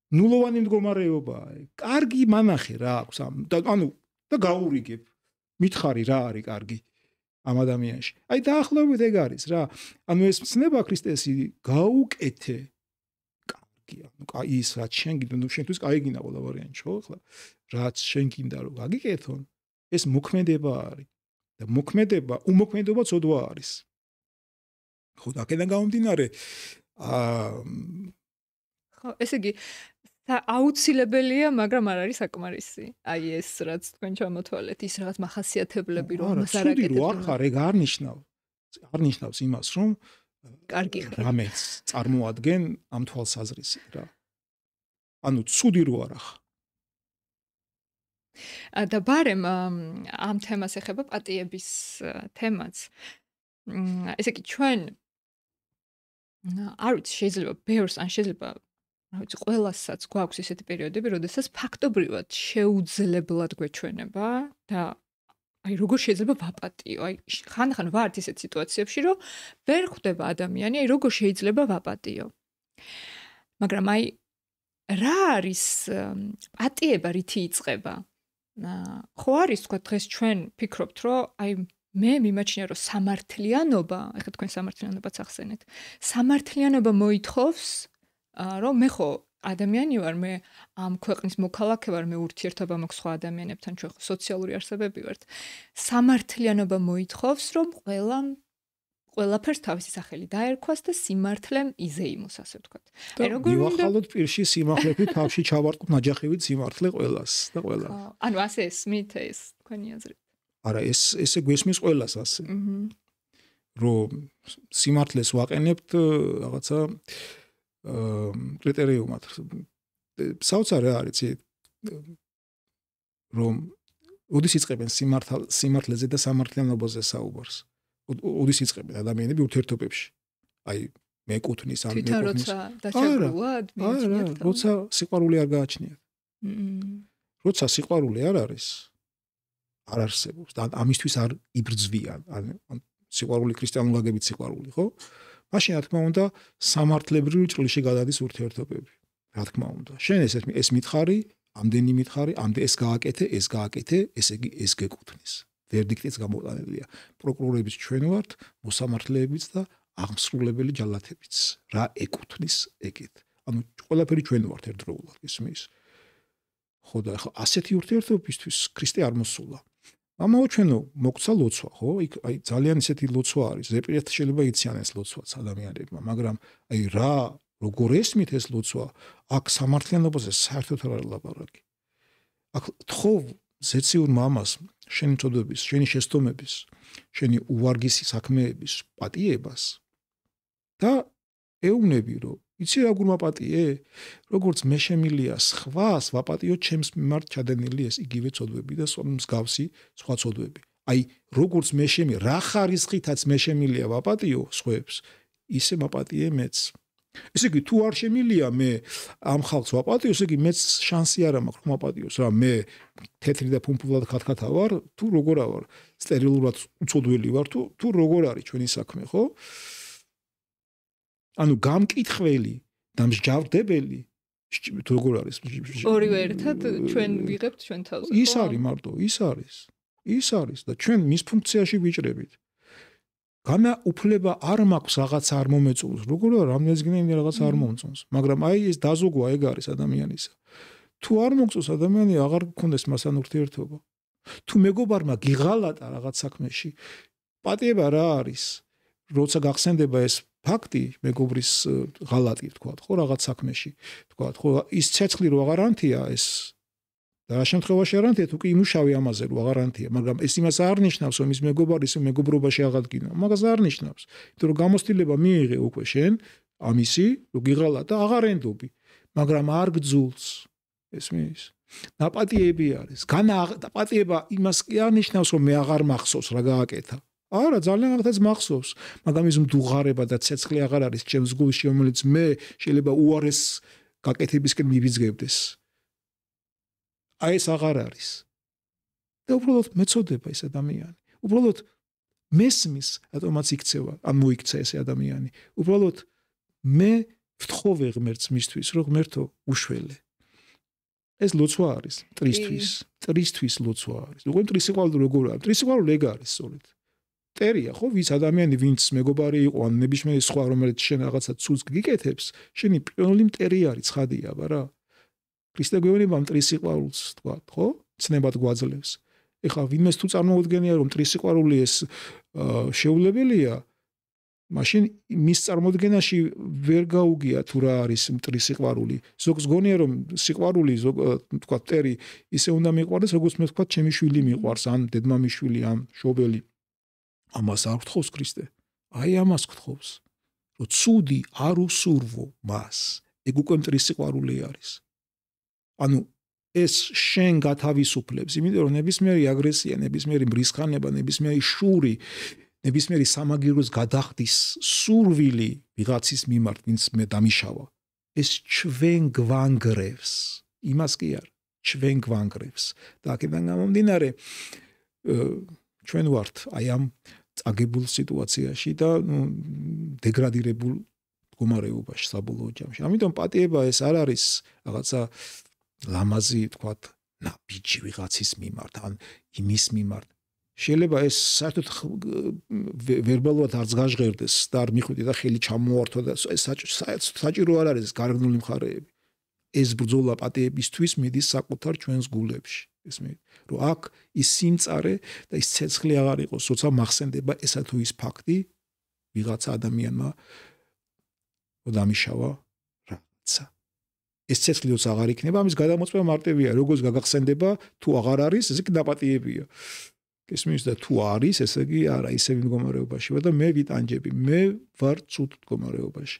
ნულოვანი მდგომარეობაა ეგ კარგი მანახე რა აქვს და ანუ და გაურიგებ მითხარი რა არის კარგი ამ ადამიანში აი დაახლოებით ეგ არის რა ანუ ეს ცნება ქრისტესი გაუკეთე კარგია ნუ ის რაც შენ გინდა ნუ შენთვის კაი გინდა ყველა ვარიანტი ხო ახლა რაც შენ გინდა რომ გაგიკეთონ ეს მოქმედება არის და მოქმედება უმოქმედობა ცოდვა არის ხო და აქედან გამომდინარე ხო ესე იგი აუცილებელია, მაგრამ არ არის საკმარისი. აი ეს რაც თქვენ ჩამოთვალეთ, ის რაღაც მახასიათებლები რომ მას არ აკეთებ. ცუდი რო არ ხარ, ეგ არ ნიშნავს იმას, რომ კარგი ხარ. რამეც წარმოადგენ ამ თვალსაზრისით რა. ანუ ცუდი რო არ ხარ. და ბარემ ამ თემას ეხება პატიების თემაც. ესე იგი ჩვენ არ ვიცი შეიძლება ბევრს ან შეიძლება რა ვიცი, ყველასაც გვაქვს ესეთი პერიოდები, როდესაც ფაქტობრივად შეუძლებლად გვეჩვენება და აი როგორ შეიძლება ვაპატიო? აი ხან-ხან ვართ ისეთ სიტუაციებში, რომ ვერ ხვდება ადამიანი, აი როგორ შეიძლება ვაპატიო? მაგრამ აი რა არის პატიება, რითი იწყება? ხო არის თქვა დღეს ჩვენ ფიქრობთ, რომ აი მე მიმაჩნია რომ სამართლიანობა, ეხლა თქვენ სამართლიანობაც ახსენეთ. სამართლიანობა მოითხოვს რომ მე ხო ადამიანი ვარ, მე ამ ქვეყნის მოქალაქე ვარ, მე ურთიერთობა მაქვს სხვა ადამიანებთან, ჩვენ ხო სოციალური არსებები ვართ. სამართლიანობა მოითხოვს, რომ ყველაფერს თავისი სახელი დაერქვას და სიმართლემ იზეიმოს, ასე ვთქვათ. აი როგორ უნდა მივახალოთ პირში სიმართლეში თავში ჩავარტყოთ ნაჯახებით სიმართლე ყველას და ყველა. ანუ ასე ესმით ეს თქვენი აზრით. არა, ესე გვესმის ყველას ასე. რომ სიმართლეს ვაყენებთ რაღაცა კრიტერიუმად საოცარი არის რომ ოდის იწყებენ სიმართლეზე და სამართლიანობაზე საუბარს ოდის იწყებენ ადამიანები ურთიერთობებში აი მეკუთვნის ან მეკუთვნის დაჩაგრულად როცა სიყვარული არ გააჩნიათ როცა სიყვარული არ არის არ არსებობს და ამისთვის არ იბრძვიან ან სიყვარული ქრისტიანული გაგებით სიყვარული ხო მაშინ რა თქმა უნდა სამართლებრივი ჭრილში გადადის ურთიერთობები რა თქმა უნდა შენ ეს მითხარი ამდენი მითხარი ეს გააკეთე ესე იგი ეს გეკუთვნის ვერდიქტიც გამოტანილია პროკურორებიც ჩვენ ვართ მოსამართლეებიც და აღმსრულებელი ჯალათებიც რა ეკუთვნის ეგეთ ანუ ყველაფერი ჩვენ ვართ ერთდროულად ისმის ხო და ახლა ასეთი ურთიერთობისთვის ქრისტე არ მოსულა ამაო ჩვენო მოგცა ლოცვა ხო აი ძალიან ისეთი ლოცვა არის ზეპირად შეიძლება იციან ეს ლოცვაც ადამიანებმა მაგრამ აი რა როგორ ესმით ეს ლოცვა აქ სამართლიანობაზე საერთოდ არ ლაპარაკი აქ თხოვ ზეციურ მამას შენი წოდების შენი შეცდომების შენი უვარგისი საქმეების პატიებას და ეუბნები რომ იცი რა გურმაპატიე როგორც მე შემილია სხვას ვაპატიო ჩემს მიმართ ჩადენილი ეს იგივე წოდები და მსგავსი სხვა წოდები აი როგორც მე შემი რა ხარისხითაც მე შემილია ვაპატიო სხვებს ისე მაპატიე მეც ესე იგი თუ არ შემილია მე ამ ხალხს ვაპატიო ესე იგი მეც შანსი არ მაქვს ვაპატიოს რა მე თეთრი და ფუმფულად ხათქათა ვარ თუ როგორ ვარ სტერილურად უწოდველი ვარ თუ როგორ არის ჩვენი საქმე ხო ანუ გამკითხველი და მსჯავრდებელი როგორ არის ორივე ერთად ჩვენ ვიღებთ ჩვენ თავზე ის არის მარტო ის არის ის არის და ჩვენ მის ფუნქციაში ვიჭრებით. განაუფლება არ მაქვს რაღაცა არ მომეწონს. როგორ რამდენიც გინდა რაღაცა არ მომწონს, მაგრამ აი ეს დაზოგვა ეგ არის ადამიანისა. თუ არ მომწონს ადამიანი აღარ გქონდეს მასთან ურთიერთობა. თუ მეგობარმა გიღალატა რაღაც საქმეში, პატიება რა არის? როცა გახსენდება ეს ფაქტი, მეგობრის ღალატი თქვა, ხო, რაღაც საქმეში, თქვა, ხო, ის ცეცხლი რო აღარანთია ეს და რა შემთხვევაში არანთია, თუ კი იმუშავე ამაზე რო აღარანთია, მაგრამ ეს იმას არ ნიშნავს, რომ ის მეგობარის მეგობრობაში აღადგინა. მაგას არ ნიშნავს. იმიტომ რომ გამოცდილება მიიღე უკვე შენ ამისი, რო გიღალატა, აღარ ენდობი, მაგრამ არ გძულს. ესმის? დაპატიები არის. დაპატიება იმას კი არ ნიშნავს, რომ მე აღარ მახსოვს რა გააკეთა. არა, ძალიან აღთაც მახსოვს, მაგრამ ის მდუღარება და ცეცხლი აღარ არის ჩემს გულში, რომელიც მე შეიძლება უარეს გაკეთებისკენ მივიძგებდეს. აი ეს აღარ არის. და უბრალოდ მეწოდება ეს ადამიანი. უბრალოდ მესმის, რატომაც იქცევა, ან მოიქცა ეს ადამიანი. უბრალოდ მე ვთხოვე ღმერთს მისთვის, რომ ღმერთო უშველე. ეს ლოცვა არის მტრისთვის ლოცვა არის. უკვე მტრისიყვარული როგორ არის? მტრისიყვარული ეგ არის სწორედ. მტერია ხო, ვის ადამიანი ვინც მეგობარი იყო ან ნებისმიერი სხვა რომელიც შენ რაღაცა ცუდს გიკეთებს, შენი პირველი მტერი არის, ცხადია, არა? ქრისტე გვეუბნება მტრისიყვარულს, თქვა, ხო? ცნებად გვაძლევს. ეხლა ვინმეს თუ წარმოუდგენია რომ მტრისიყვარული ეს შეუძლებელია, მაშინ მის წარმოდგენაში ვერ გაუგია თუ რა არის მტრისიყვარული. ზოგს გონია რომ სიყვარული, თქვა, მტერი ისე უნდა მიყვარდეს, როგორც მე ვთქვა, ჩემი შვილი მიყვარს, ან დედმამიშვილი, ან შობელი. ამას არ გთხოვს ქრისტე. აი ამას გთხოვს. რომ ცუდი არ უსურვო მას. ეგ უკვე მტრისიყვარული არის. ანუ ეს შენ გათავისუფლებს, იმიტომ რომ ნებისმიერი აგრესია, ნებისმიერი მრისხანება, ნებისმიერი შური, ნებისმიერი სამაგიროს გადახდის სურვილი ვიღაცის მიმართ, ვინც მე დამიშავა. ეს ჩვენ გვანგრევს. იმას კი არ, ჩვენ გვანგრევს. და აქედან გამომდინარე ჩვენ ვართ აი ამ წაგებულ სიტუაციაში და დეგრადირებულ მდგომარეობაში საბოლოო ჯამში. ამიტომ პატიება ეს არ არის რაღაცა ლამაზი, თქვათ, ნაბიჯი ვიღაცის მიმართ, ან იმის მიმართ. შეიძლება ეს საერთოდ ვერბალურად არც გაჟღერდეს და არ მიხვიდე და ხელი ჩამოართვა და საჭირო არ არის გარეგნული მხარეები. ეს ბრძოლა პატიებისთვის მიდის საკუთარ ჩვენს გულებში. ესმით, რომ აქ ის სიმწარე და ის ცეცხლი აღარ იყოს, როცა მახსენდება ესა თუ ის ფაქტი ვიღაცა ადამიანმა დამიშავა რაღაცა. ეს ცეცხლი როცა აღარ იქნება, ამის გადამოწმება მარტივია, როგორც გაგახსენდება, თუ აღარ არის, ესე იგი დაპატიებია. ესმის და თუ არის, ესე იგი არა, ისე მდგომარეობაში ვარ და მე ვიტანჯები, მე ვარ ცუდ მდგომარეობაში.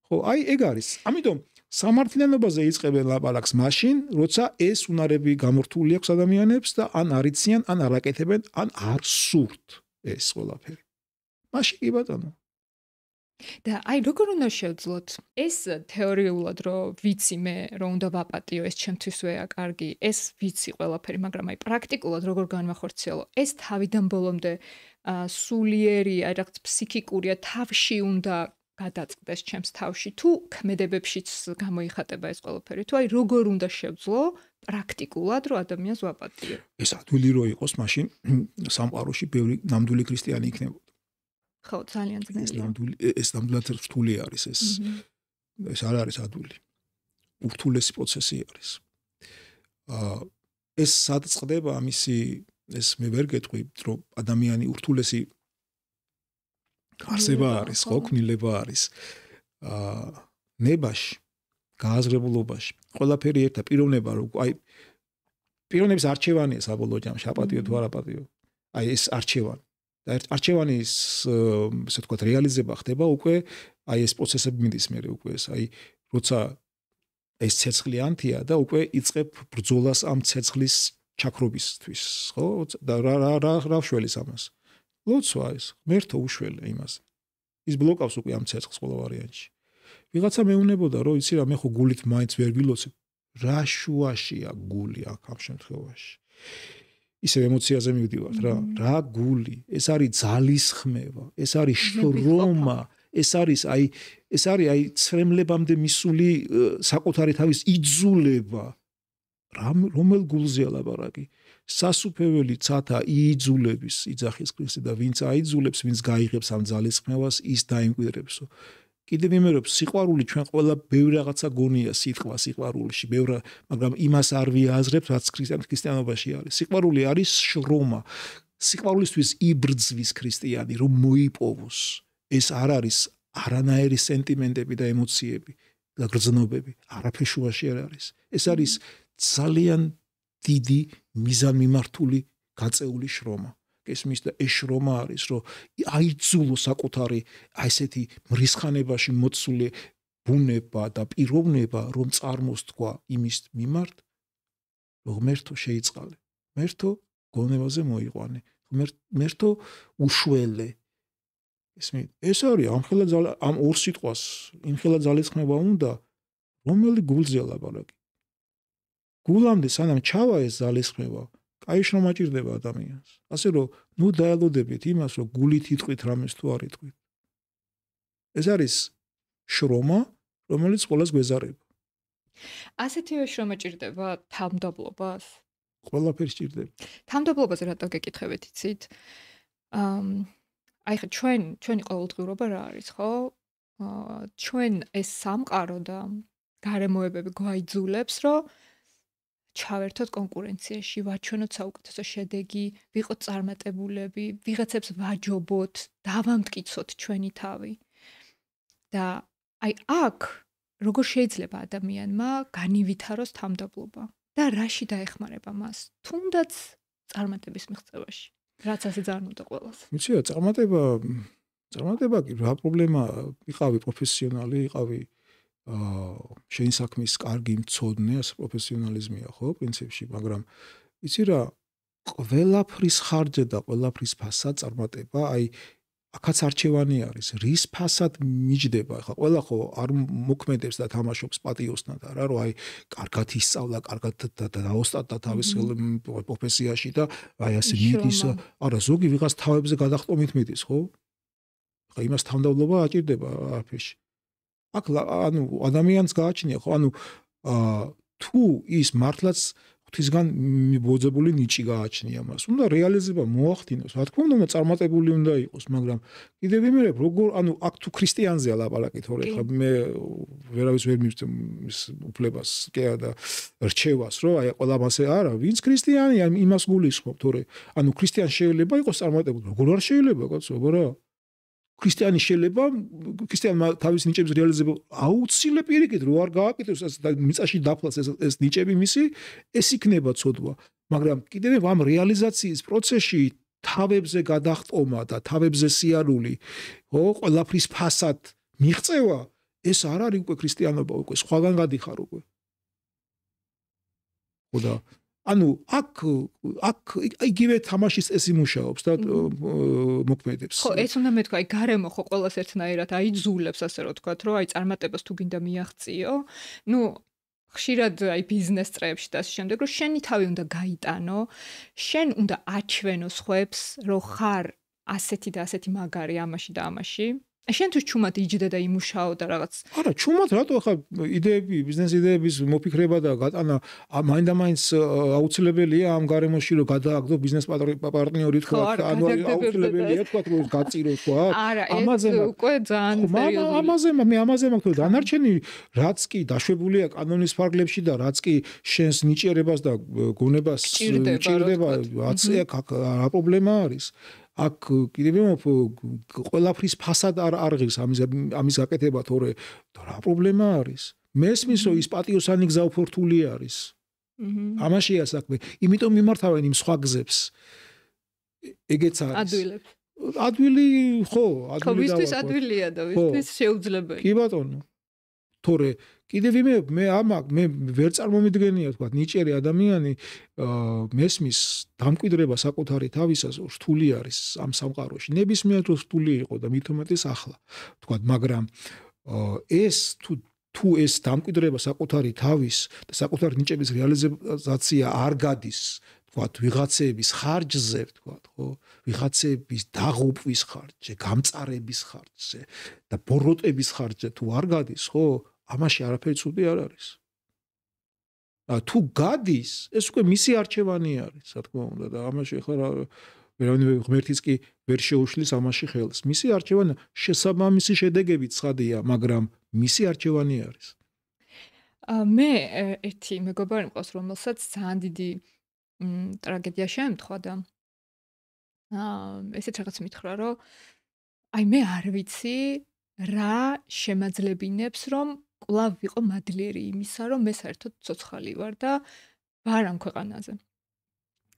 ხო, აი ეგ არის. ამიტომ სამართლიანობაზე იწყებენ ლაპარაკს მაშინ, როცა ეს უნარები გამორთული აქვს ადამიანებს და ან არიციან, ან არ აკეთებენ, ან არ სურთ ეს ყველაფერი. მაშინ კი ბატონო. და აი როგორ უნდა შევძლოთ? ეს თეორიულად რომ ვიცი მე, რომ უნდა ვაპატიო, ეს ჩემთვისვეა კარგი, ეს ვიცი ყველაფერი, მაგრამ აი პრაქტიკულად როგორ განვახორციელო? ეს თავიდან ბოლომდე სულიერი, აი რაღაც ფსიქიკურია, თავში უნდა გადაწყდეს ჩემს თავში, თუ ქმედებებშიც გამოიხატება ეს ყველაფერი, თუ აი როგორ უნდა შევძლო პრაქტიკულად, რომ ადამიანს ვაპატიო? ეს ადვილი რო იყოს, მაშინ სამყაროში ბევრი ნამდვილი ქრისტიანი იქნებოდა. ხო, ძალიან ძნელია. ეს ნამდვილად რთული არის ეს. ეს არ არის ადვილი. ურთულესი პროცესი არის. ეს სად წყდება ამისი ეს მე ვერ გეტყვი, რომ ადამიანი ურთულესი არსება არის, ხო, ქმნილება არის. ნებაში, გააზრებულობაში, ყველაფერი ერთა პიროვნება, რომ აი პიროვნების არჩევანია საბოლოო ჯამში, აპატიო თუ არ აპატიო. აი ეს არჩევანი. და არჩევანის, ესე ვთქვათ, რეალიზება ხდება უკვე აი ეს პროცესები მიდის მე უკვე ეს აი როცა ეს ცეცხლი ანთია და უკვე იწყებ ბრძოლას ამ ცეცხლის ჩაქრობისთვის, ხო? და რა ვშველის ამას? ლოცვა ეს, ღმერთო უშველე იმას. ის ბლოკავს უკვე ამ ცეცხლს ყველა ვარიანტში. ვიღაცა მეუნებოდა, რომ იცი რა, მე ხო გულით მაინც ვერ ვილოცებ. რა შუაშია გული აქ ამ შემთხვევაში? ისე ემოციაზე მივდივართ რა. რა გული? ეს არის ძალისხმევა, ეს არის შრომა, ეს არის აი ცრემლებამდე მისული საკუთარი თავის იძულება. რომელ გულზეა ლაპარაკი? სასუფეველი ცათა იიძულების იძახის ქრისტე და ვინც აიძულებს, ვინც გაიღებს ამ ძალისხმევას, ის დაიმკვიდრებსო. კიდევ იმერობს სიყვარული ჩვენ ყველა ბევრი რაღაცა გონია სიტყვა სიყვარულში, მაგრამ იმას არ ვიაზრებთ, რაც ქრისტიანობაში არის. სიყვარული არის შრომა. სიყვარულისთვის იბრძვის ქრისტიანი, რომ მოიპოვოს. ეს არ არის არანაირი სენტიმენტები და ემოციები და გრძნობები, არაფერ შუაში არ არის. ეს არის ძალიან დიდი მიზანმიმართული გაწეული შრომა. ესმის და ეს შრომა არის, რომ აიძულო საკუთარი ესეთი მრისხანებაში მოცული ბუნება და პიროვნება, რომ წარმოსთქვა იმის მიმართ, რომ ღმერთო შეიწყალე, ღმერთო გონებაზე მოიყვანე, ღმერთო უშველე. ეს არის ამ ორ სიტყვას იმხელა ძალისხმევა უნდა, რომელი გულზეა ლაპარაკი. გულამდე სანამ ჩავა ეს ძალისხმევა, კაი შრომა ჭირდება ადამიანს. ასე რომ, დაელოდებით იმას, რომ გულით იტყვით რამეს თუ არ იტყვით. ეს არის შრომა, რომელიც ყველას გვეზარება. ასეთივე შრომა ჭირდება თავმდაბლობას? ყველაფერს ჭირდება. თავმდაბლობაზე რატო გეკითხებით, იცით? აი ხა ჩვენი ყოველდღიურობა რა არის, ხო? ჩვენ ეს სამყარო და გარემოებები გვაიძულებს, რომ ჩავერთოთ კონკურენციაში, ვაჩვენოთ საუკეთესო შედეგი, ვიყოთ წარმატებულები, ვიღაცებს ვაჯობოთ, დავამტკიცოთ ჩვენი თავი. და აი აქ როგორ შეიძლება ადამიანმა განივითაროს თავმდაბლობა და რაში დაეხმარება მას, თუნდაც წარმატების მიღწევაში, რაც ასე ძალიან უნდა ყველას. ვიცი რა, წარმატება კი რა პრობლემა, იყავი პროფესიონალი, იყავი შენი საქმის კარგი მცოდნე, ასე პროფესიონალიზმია, ხო, პრინციპში, მაგრამ იცი რა, ყველაფრის ხარჯზე და ყველაფრის ფასად წარმატება, აი აქაც არჩევანი არის, რის ფასად მიჯდება, ხა ყველა ხო არ მოქმედებს და თამაშობს პატიოსნად, არა, რომ აი კარგად ისწავლა, კარგად დაოსტატა თავის პროფესიაში და აი ასე მიდის, არა, ზოგი ვიღაც თავებზე გადახტომით მიდის, ხო? ხა იმას თავმდაბლობა აჭირდება არაფერში. აქ ადამიანს გააჩნია, ხო, თუ ის მართლაც ღვთისგან მიბოძებული ნიჭი გააჩნია მას. უნდა რეალიზება მოახდინოს. რა თქმა უნდა, წარმატებული უნდა იყოს, მაგრამ კიდევ ვიმერებ, როგორ, აქ თუ ქრისტიანზეა ლაპარაკი, თორე ხა მე ვერავის ვერ მივწევ ის უფლებას და რჩევას, რომ აი ყველა მასე არა, ვინც ქრისტიანია, იმას გულისხმობ, თორე ქრისტიანი შეიძლება იყოს წარმატებული. როგორ არ შეიძლება, კაცო, რა? ქრისტიანი შეიძლება ქრისტიანმა თავის ნიჭების რეალიზება აუცილებლად პირიქით რო არ გააკეთოს და მიწაში დაფლას ეს ნიჭები მისი, ეს იქნება ცოდვა. მაგრამ კიდევ ამ რეალიზაციის პროცესში თავებზე გადახტომა და თავებზე სიარული, ხო, ყველაფრის ფასად მიღწევა, ეს არ არის უკვე ქრისტიანობა, უკვე სხვაგან გადიხარ უკვე. ხოდა აქ იგივე თამაშის წესი მუშაობს და მოქმედებს. ხო, ეს უნდა მეთქვა, აი გარემო ხო ყველას ერთნაირად აიძულებს, ასე რომ თქვათ, რომ აი წარმატებას თუ გინდა მიაღწიო, ხშირად აი ბიზნეს წრეებში და ასე შემდეგ, რომ შენი თავი უნდა გაიტანო, შენ უნდა აჩვენო სხვებს, რომ ხარ ასეთი და ასეთი მაგარი ამაში და ამაში. შენთვის ჩუმად იჯდე და იმუშაო და რაღაც. არა, ჩუმად რატო ახლა იდეები, ბიზნეს იდეების მოფიქრება და გატანა მაინდა-მაინც აუცილებელია ამ გარემოში რომ გადააგდო ბიზნეს პარტნიორი თქვა, აუცილებელია თქვა რომ გაწირო თქვა. ამაზე უკვე ძალიან სერიოზული. ამაზე მაქვს დანარჩენი რაც კი დაშვებულია კანონის ფარგლებში და რაც კი შენს ნიჭიერებას და გონებას ჭირდება, რაც რა პრობლემა არის. აქ კიდევ ყველაფრის ფასად არ ღირს ამის გაკეთება, თორე რა პრობლემა არის? მესმის რომ ის პატიოსანი გზა უფორთული არის. ამაშია საქმე. იმიტომ მიმართავენ იმ სხვა გზებს. ეგეც არის. ადვილი ხო, ვისთვის ადვილია და ვისთვის შეუძლებელია. კი ბატონო. თორე კიდევ მე ვერ წარმომიდგენია თქვა ნიჭიერი ადამიანი მესმის დამკვიდრება საკუთარი თავისას რთული არის ამ სამყაროში. ნებისმიერ დროს რთული იყო და მით უმეტეს ახლა თქვა, მაგრამ ეს თუ ეს დამკვიდრება საკუთარი თავის და საკუთარი ნიჭების რეალიზაცია არ გადის, თქვა ვიღაცების ხარჯზე, თქვა, ხო, ვიღაცების დაღუპვის ხარჯზე, გამწარების ხარჯზე და ბოროტების ხარჯზე თუ არ გადის, ხო, ამაში არაფერი ცუდი არ არის. თუ გადის, ეს უკვე მისი არჩევანი არის, რა თქმა უნდა და ამაში ახლა ვერავინ ღმერთიც კი ვერ შეუშლის ამაში ხელს. მისი არჩევანი შესაბამისი შედეგები ცხადია, მაგრამ მისი არჩევანი არის. მე ერთი მეგობარი მყავს, რომელსაც ძალიან დიდი ტრაგედია შეემთხვა და ესეც რაღაც მითხრა, რომ აი მე არ ვიცი რა შემაძლებინებს, რომ კვლავ ვიყო მადლიერი იმისა, რომ მე საერთოდ ცოცხალი ვარ და ვარ ამ ქვეყანაზე.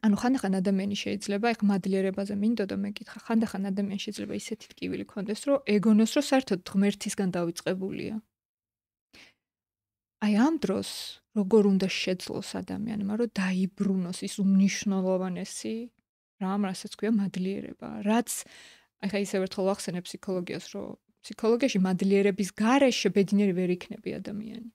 ანუ ხანდახან ადამიანი შეიძლება, ეხლა მადლიერებაზე მინდოდა მეკითხა, ხანდახან ადამიანს შეიძლება ისეთი ტკივილი ქონდეს, რომ ეგონოს, რომ საერთოდ ღმერთისგან დავიწყებულია. აი ამ დროს როგორ უნდა შეძლოს ადამიანმა, რომ დაიბრუნოს ის უმნიშვნელოვანესი რამ, რასაც ქვია მადლიერება, რაც ახლა ისევ ერთხელ ვახსენებ ფსიქოლოგიას, რომ ფსიქოლოგიაში მადლიერების გარეშე ბედნიერი ვერ იქნები ადამიანი.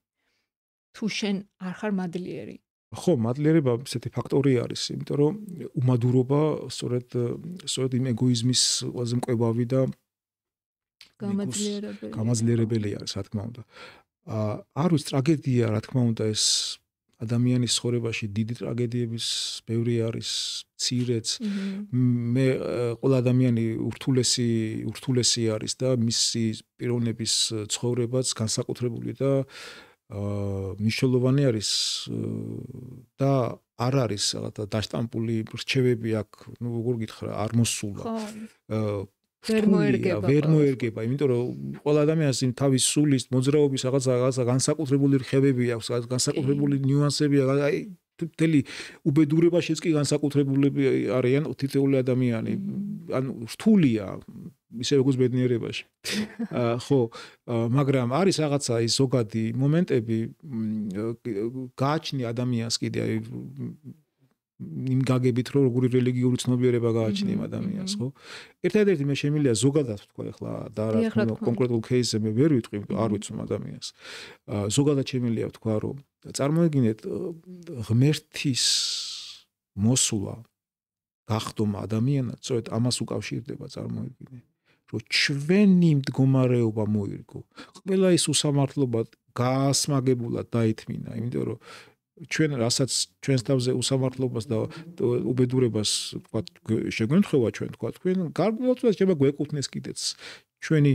თუ შენ არ ხარ მადლიერი. ხო, მადლიერება ესეთი ფაქტორი არის, იმიტომ რომ უმადურობა სწორედ იმ ეგოიზმის ყველაზე მკვებავი და გამაძლიერებელი არის, რა თქმა უნდა. არ ვიცი, ტრაგედია, რა თქმა უნდა, ეს ადამიანის ცხოვრებაში დიდი ტრაგედიების ბევრი არის, მცირეც. მე ყველა ადამიანი ურთულესი არის და მისი პიროვნების ცხოვრებაც განსაკუთრებული და მნიშვნელოვანი არის და არ არის რაღაცა დაშტამპული რჩევები აქ, ну როგორ გითხრა, არ მოსულა. ვერ მოერგება, იმიტომ რომ ყველა ადამიანს თავის სულის მოძრაობის რაღაცა განსაკუთრებული რხევები აქვს, განსაკუთრებული ნიუანსები, აი მთელი უბედურებაშიც კი განსაკუთრებულები არიან თითოეული ადამიანი. ანუ რთულია ისე როგორც ბედნიერებაში. ხო, მაგრამ არის რაღაცა ის ზოგადი მომენტები, გააჩნია ადამიანს კიდე აი იმ გაგებით რომ როგორი რელიგიური ცნობიერება გააჩნია ადამიანს, ხო? ერთადერთი მე შემიძლია ზოგადად თქვა ახლა და რა თქმა უნდა კონკრეტულ кейსზე მე ვერ ვიტყვი, არ ვიცნობ ადამიანს. ზოგადად შემიძლია თქვა რომ წარმოედგინეთ ღმერთის მოსულა გახდომა ადამიანად, სწორედ ამას უკავშირდება წარმოედგინეთ, რომ ჩვენი მდგომარეობა მოირგო. ყველა ის უსამართლობა გაასმაგებულად დაითმინა, იმიტომ რომ ჩვენ რასაც ჩვენს თავზე უსამართლობას და უბედურებას თქვა შეგვემთხვევა ჩვენ თქვა თქვენ გარკვეულწილად შეიძლება გვეკუთვნეს კიდეც ჩვენი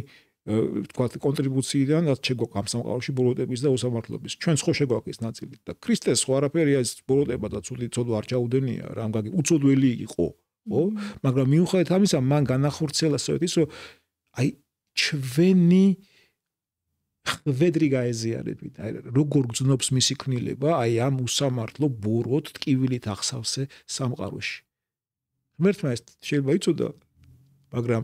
თქვა კონტრიბუციიდან რაც შეგვაქვს ამ სამყაროში ბოროტების და უსამართლობის ჩვენ ხო შეგვაქვს ეს ნაწილი და ქრისტეს ხო არაფერია ეს ბოროტება და ცუდ არ ჩაუდენია რა ამ გაგი უწოდველი იყო ხო მაგრამ მიუხედავად ამისა მან განახორციელა სწორედ ის რომ აი ჩვენი ხვედრი გაეზიარებით, აი როგორ გძნობს მისი ქმნილება, აი ამ უსამართლო ბოროტ ტკივილით ახსავსე სამყაროში. ღმერთმა ეს შეიძლება იცოდა, მაგრამ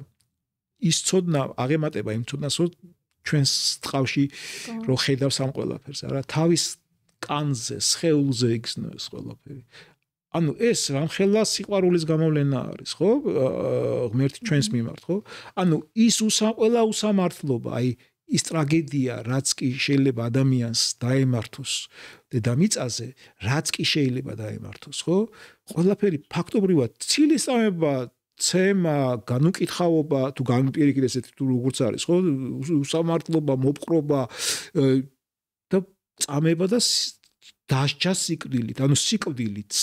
ის ცოდნა აღემატება იმ ცოდნას, რომ ჩვენს ტყავში რო ხედავს ამ ყველაფერს, არა თავის კანზე, სხეულზე იგრძნოს ყველაფერი. ანუ ეს რამხელა სიყვარულის გამოვლენა არის, ხო? ღმერთი ჩვენს მიმართ, ხო? ანუ ის ყველა უსამართლობა, აი ის ტრაგედია, რაც კი შეიძლება ადამიანს დაემართოს დედამიწაზე, რაც კი შეიძლება დაემართოს, ხო? ყველაფერი ფაქტობრივად ცილისწამება, ცემა, განუკითხაობა, თუ განპირიქით ესეთი თუ როგორც არის, ხო? უსამართლობა, მოპყრობა და წამება და დასჯა სიკვდილით, ანუ სიკვდილიც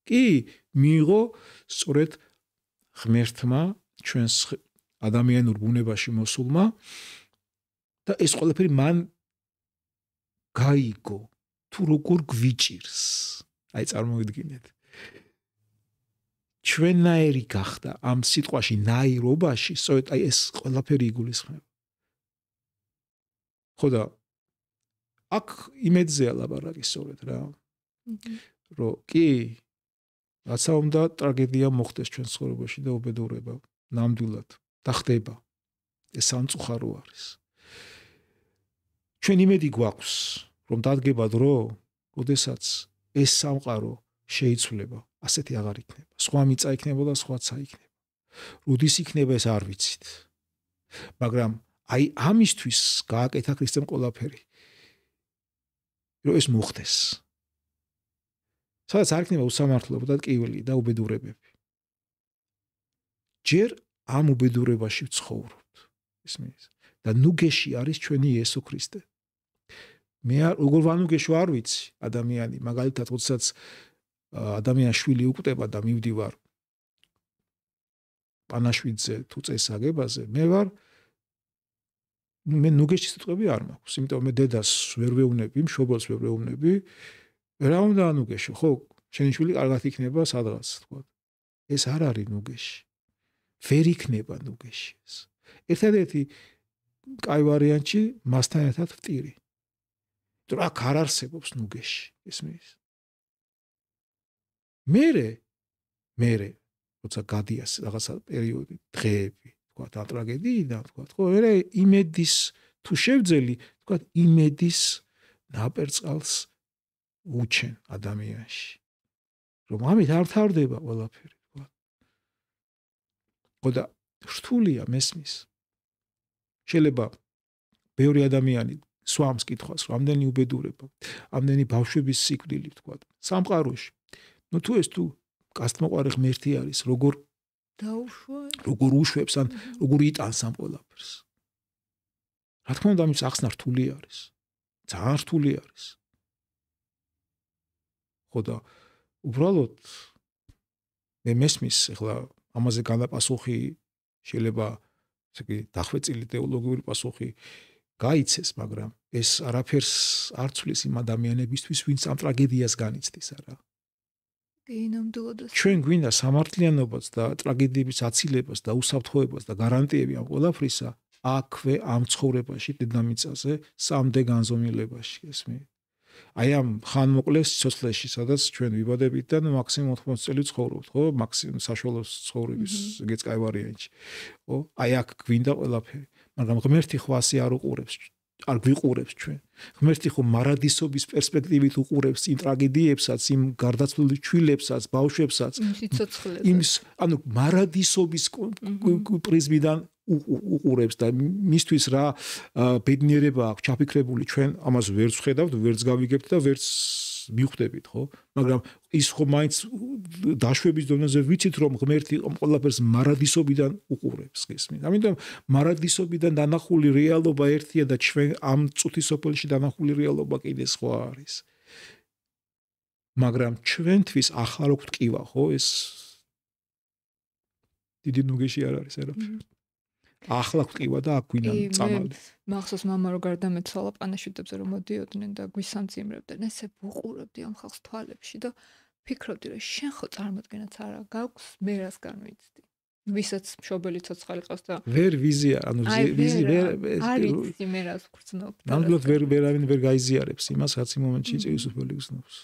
კი მიიღო სწორედ ღმერთმა ჩვენს ადამიანურ ბუნებაში მოსულმა და ეს ყველაფერი მან გაიგო თუ როგორ გვიჭირს. აი წარმოვიდგინეთ. ჩვენნაირი გახდა ამ სიტყვაში ნაირობაში, სწორედ აი ეს ყველაფერი იგულისხმება. ხო და აქ იმედზეა ლაბარაკი სწორედ რა. რომ კი რაცა უნდა ტრაგედია მოხდეს ჩვენ ცხოვრებაში და უბედურება ნამდვილად და ხდება. ეს სამწუხარო არის. ჩვენ იმედი გვაქვს, რომ დადგება დრო, როდესაც ეს სამყარო შეიცვლება, ასეთი აღარ იქნება. სხვა მიწა იქნება და სხვაც აიქნება. როდის იქნება ეს არ ვიცით. მაგრამ აი ამისთვის გააკეთა ქრისტემ ყველაფერი. რომ ეს მოხდეს. სადაც არ იქნება უსამართლობა და ტკივილი და უბედურებები. ჯერ ამ უბედურებაში ვცხოვრობთ. ისმის. და ნუგეში არის ჩვენი იესო ქრისტე. მე როგორ ვანუგეშო არ ვიცი ადამიანი მაგალითად როდესაც ადამიანს შვილი უკვდება და მივდივარ პანაშვიდზე თუ წესაგებაზე მე ნუგეში სიტყვები არ მაქვს იმიტომ მე დედას ვერ ვეუბნები მშობელს ვერ ვეუბნები რა უნდა ანუგეშო ხო შენი შვილი კარგად იქნება სადღაც თქვა ეს არ არის ნუგეში ვერ იქნება ნუგეში ეს ერთადერთი კაი ვარიანტი მასთან ერთად ვტირი თუ აქ არ არსებობს ნუგეში ესმის მე როცა გადიას რაღაცა პერიოდი დღეები თქვა და ტრაგედიიდან თქვა ხო მე იმედის თუ შევძელი თქვა იმედის ნაპერწყალს უჩენ ადამიანში რომ ამით არ თავდება ყველაფერი თქვა ხო და რთულია მესმის შეიძლება ბევრი ადამიანი სვამს კითხვას რამდენი უბედურება ამდენი ბავშვების სიკვდილი თქვა სამყაროში ნუ თუ ეს თუ კასტმოყარი ღმერთი არის როგორ უშვებს ან როგორ იტანს ამ ყველაფერს რა თქმა უნდა ამის ახსნა რთული არის ძალიან რთული არის ხო და უბრალოდ მე მესმის ახლა ამაზე განაპასუხი შეიძლება ესე იგი დახვეწილი თეოლოგიური პასუხი გაიცეს მაგრამ ეს არაფერს არ ცვლის იმ ადამიანებისთვის ვინც ამ ტრაგედიას განიცდის არა ჩვენ გვინდა სამართლიანობას და ტრაგედიების აცილებას და უსაფრთხოებას და გარანტიები ამ ყველაფრისა აქვე ამ ცხოვრებაში დედამიწაზე სამდე განზომილებაში ესმით აი ამ ხანმოკლეს სიცოცხლეში სადაც ჩვენ ვიბადებით და მაქსიმუმ 80 წელი ცხოვრობთ ხო მაქსიმუმ საშუალო ცხოვრების ეგეც კაი ვარიანტი ხო აი აქ გვინდა ყველაფერი მაგრამ ღმერთი ხო ასე არ გვიყურებს ჩვენ ღმერთი ხო მარადისობის პერსპექტივით უყურებს იმ ტრაგედიებსაც იმ გარდაცვლილი ჩვილებსაც ბავშვებსაც იმის ანუ მარადისობის პრიზმიდან უყურებს და მისთვის რა ბედნიერება აქვს ჩაფიქრებული ჩვენ ამას ვერც ვხედავთ ვერც გავიგებთ და ვერც მივხვდებით ხო მაგრამ ის ხო მაინც დაშვების დონეზე ვიცით რომ ღმერთი ყველაფერს მარადისობიდან უყურებს გესმით ამიტომ მარადისობიდან დანახული რეალობა ერთია და ჩვენ ამ წუთის სოფელში დანახული რეალობა კიდე სხვა არის მაგრამ ჩვენთვის ახლა რო გვტკივა ხო ეს დიდი ნუგეში არ არის არაფერი ახლა გვყივა და აქ გვინდა წამალი. მახსოვს მამა რო გარდამეცვალა პანაშვიდებზე რომ მოდიოდნენ და გვისამძიმრებდნენ, ესე ვუყურებდი ამ ხალხს თვალებში და ფიქრობდი რომ შენ ხო წარმოდგენაც არა გაქვს მე რას განვიცდი. ვისაც მშობელი ცოცხალი ყავს და ვერ ვიზია, ანუ ვიზი ვერ არის მე რას ვგრძნობ. ნამდვილად ვერავინ ვერ გაიზიარებს იმას, რაც იმ მომენტში იწვის უფელი გზნობს.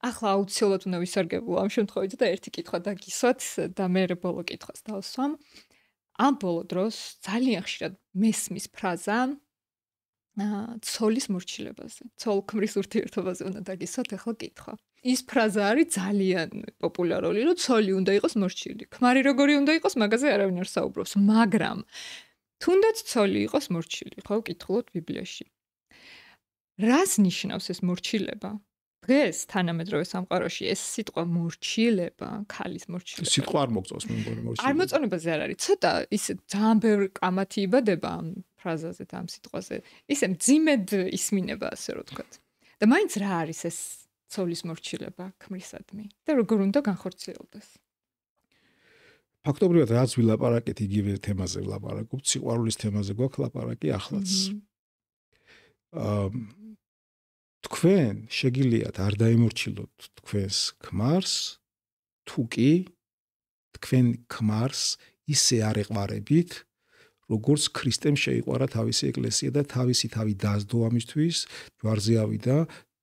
ახლა აუცილებლად უნდა ვისარგებლო ამ შემთხვევით და ერთი კითხვა დაგისვათ და მე ბოლო კითხვას დავსვამ. ამ ბოლო დროს ძალიან ხშირად მესმის ფრაზა ცოლის მორჩილებაზე, ცოლ-ქმრის ურთიერთობაზე უნდა დაგისვათ ახლა კითხვა. ის ფრაზა არის ძალიან პოპულარული, რომ ცოლი უნდა იყოს მორჩილი. ქმარი როგორი უნდა იყოს, მაგაზე არავინ არ საუბრობს, მაგრამ თუნდაც ცოლი იყოს მორჩილი, ხო, ვკითხულობთ ბიბლიაში. რას ნიშნავს ეს მორჩილება? დღეს თანამედროვე სამყაროში ეს სიტყვა მორჩილება, ქალის მორჩილება. სიტყვა არ მოგწონს მე მგონი მორჩილება. არ მოწონებაზე არ არის. ცოტა ისე ძალიან ბევრი კამათი იბადება ამ ფრაზაზე და ამ სიტყვაზე. ისე მძიმედ ისმინება ასე რომ ვთქვათ. და მაინც რა არის ეს ცოლის მორჩილება ქმრისადმი და როგორ უნდა განხორციელდეს? ფაქტობრივად რაც ვილაპარაკეთ იგივე თემაზე ვილაპარაკობთ, სიყვარულის თემაზე გვაქვს ლაპარაკი ახლაც. თქვენ შეგიძლიათ არ დაემორჩილოთ თქვენს ქმარს, თუ კი თქვენ ქმარს ისე არ ეყვარებით, როგორც ქრისტემ შეიყვარა თავისი ეკლესია და თავისი თავი დასდო ამისთვის, ჯვარზე ავიდა,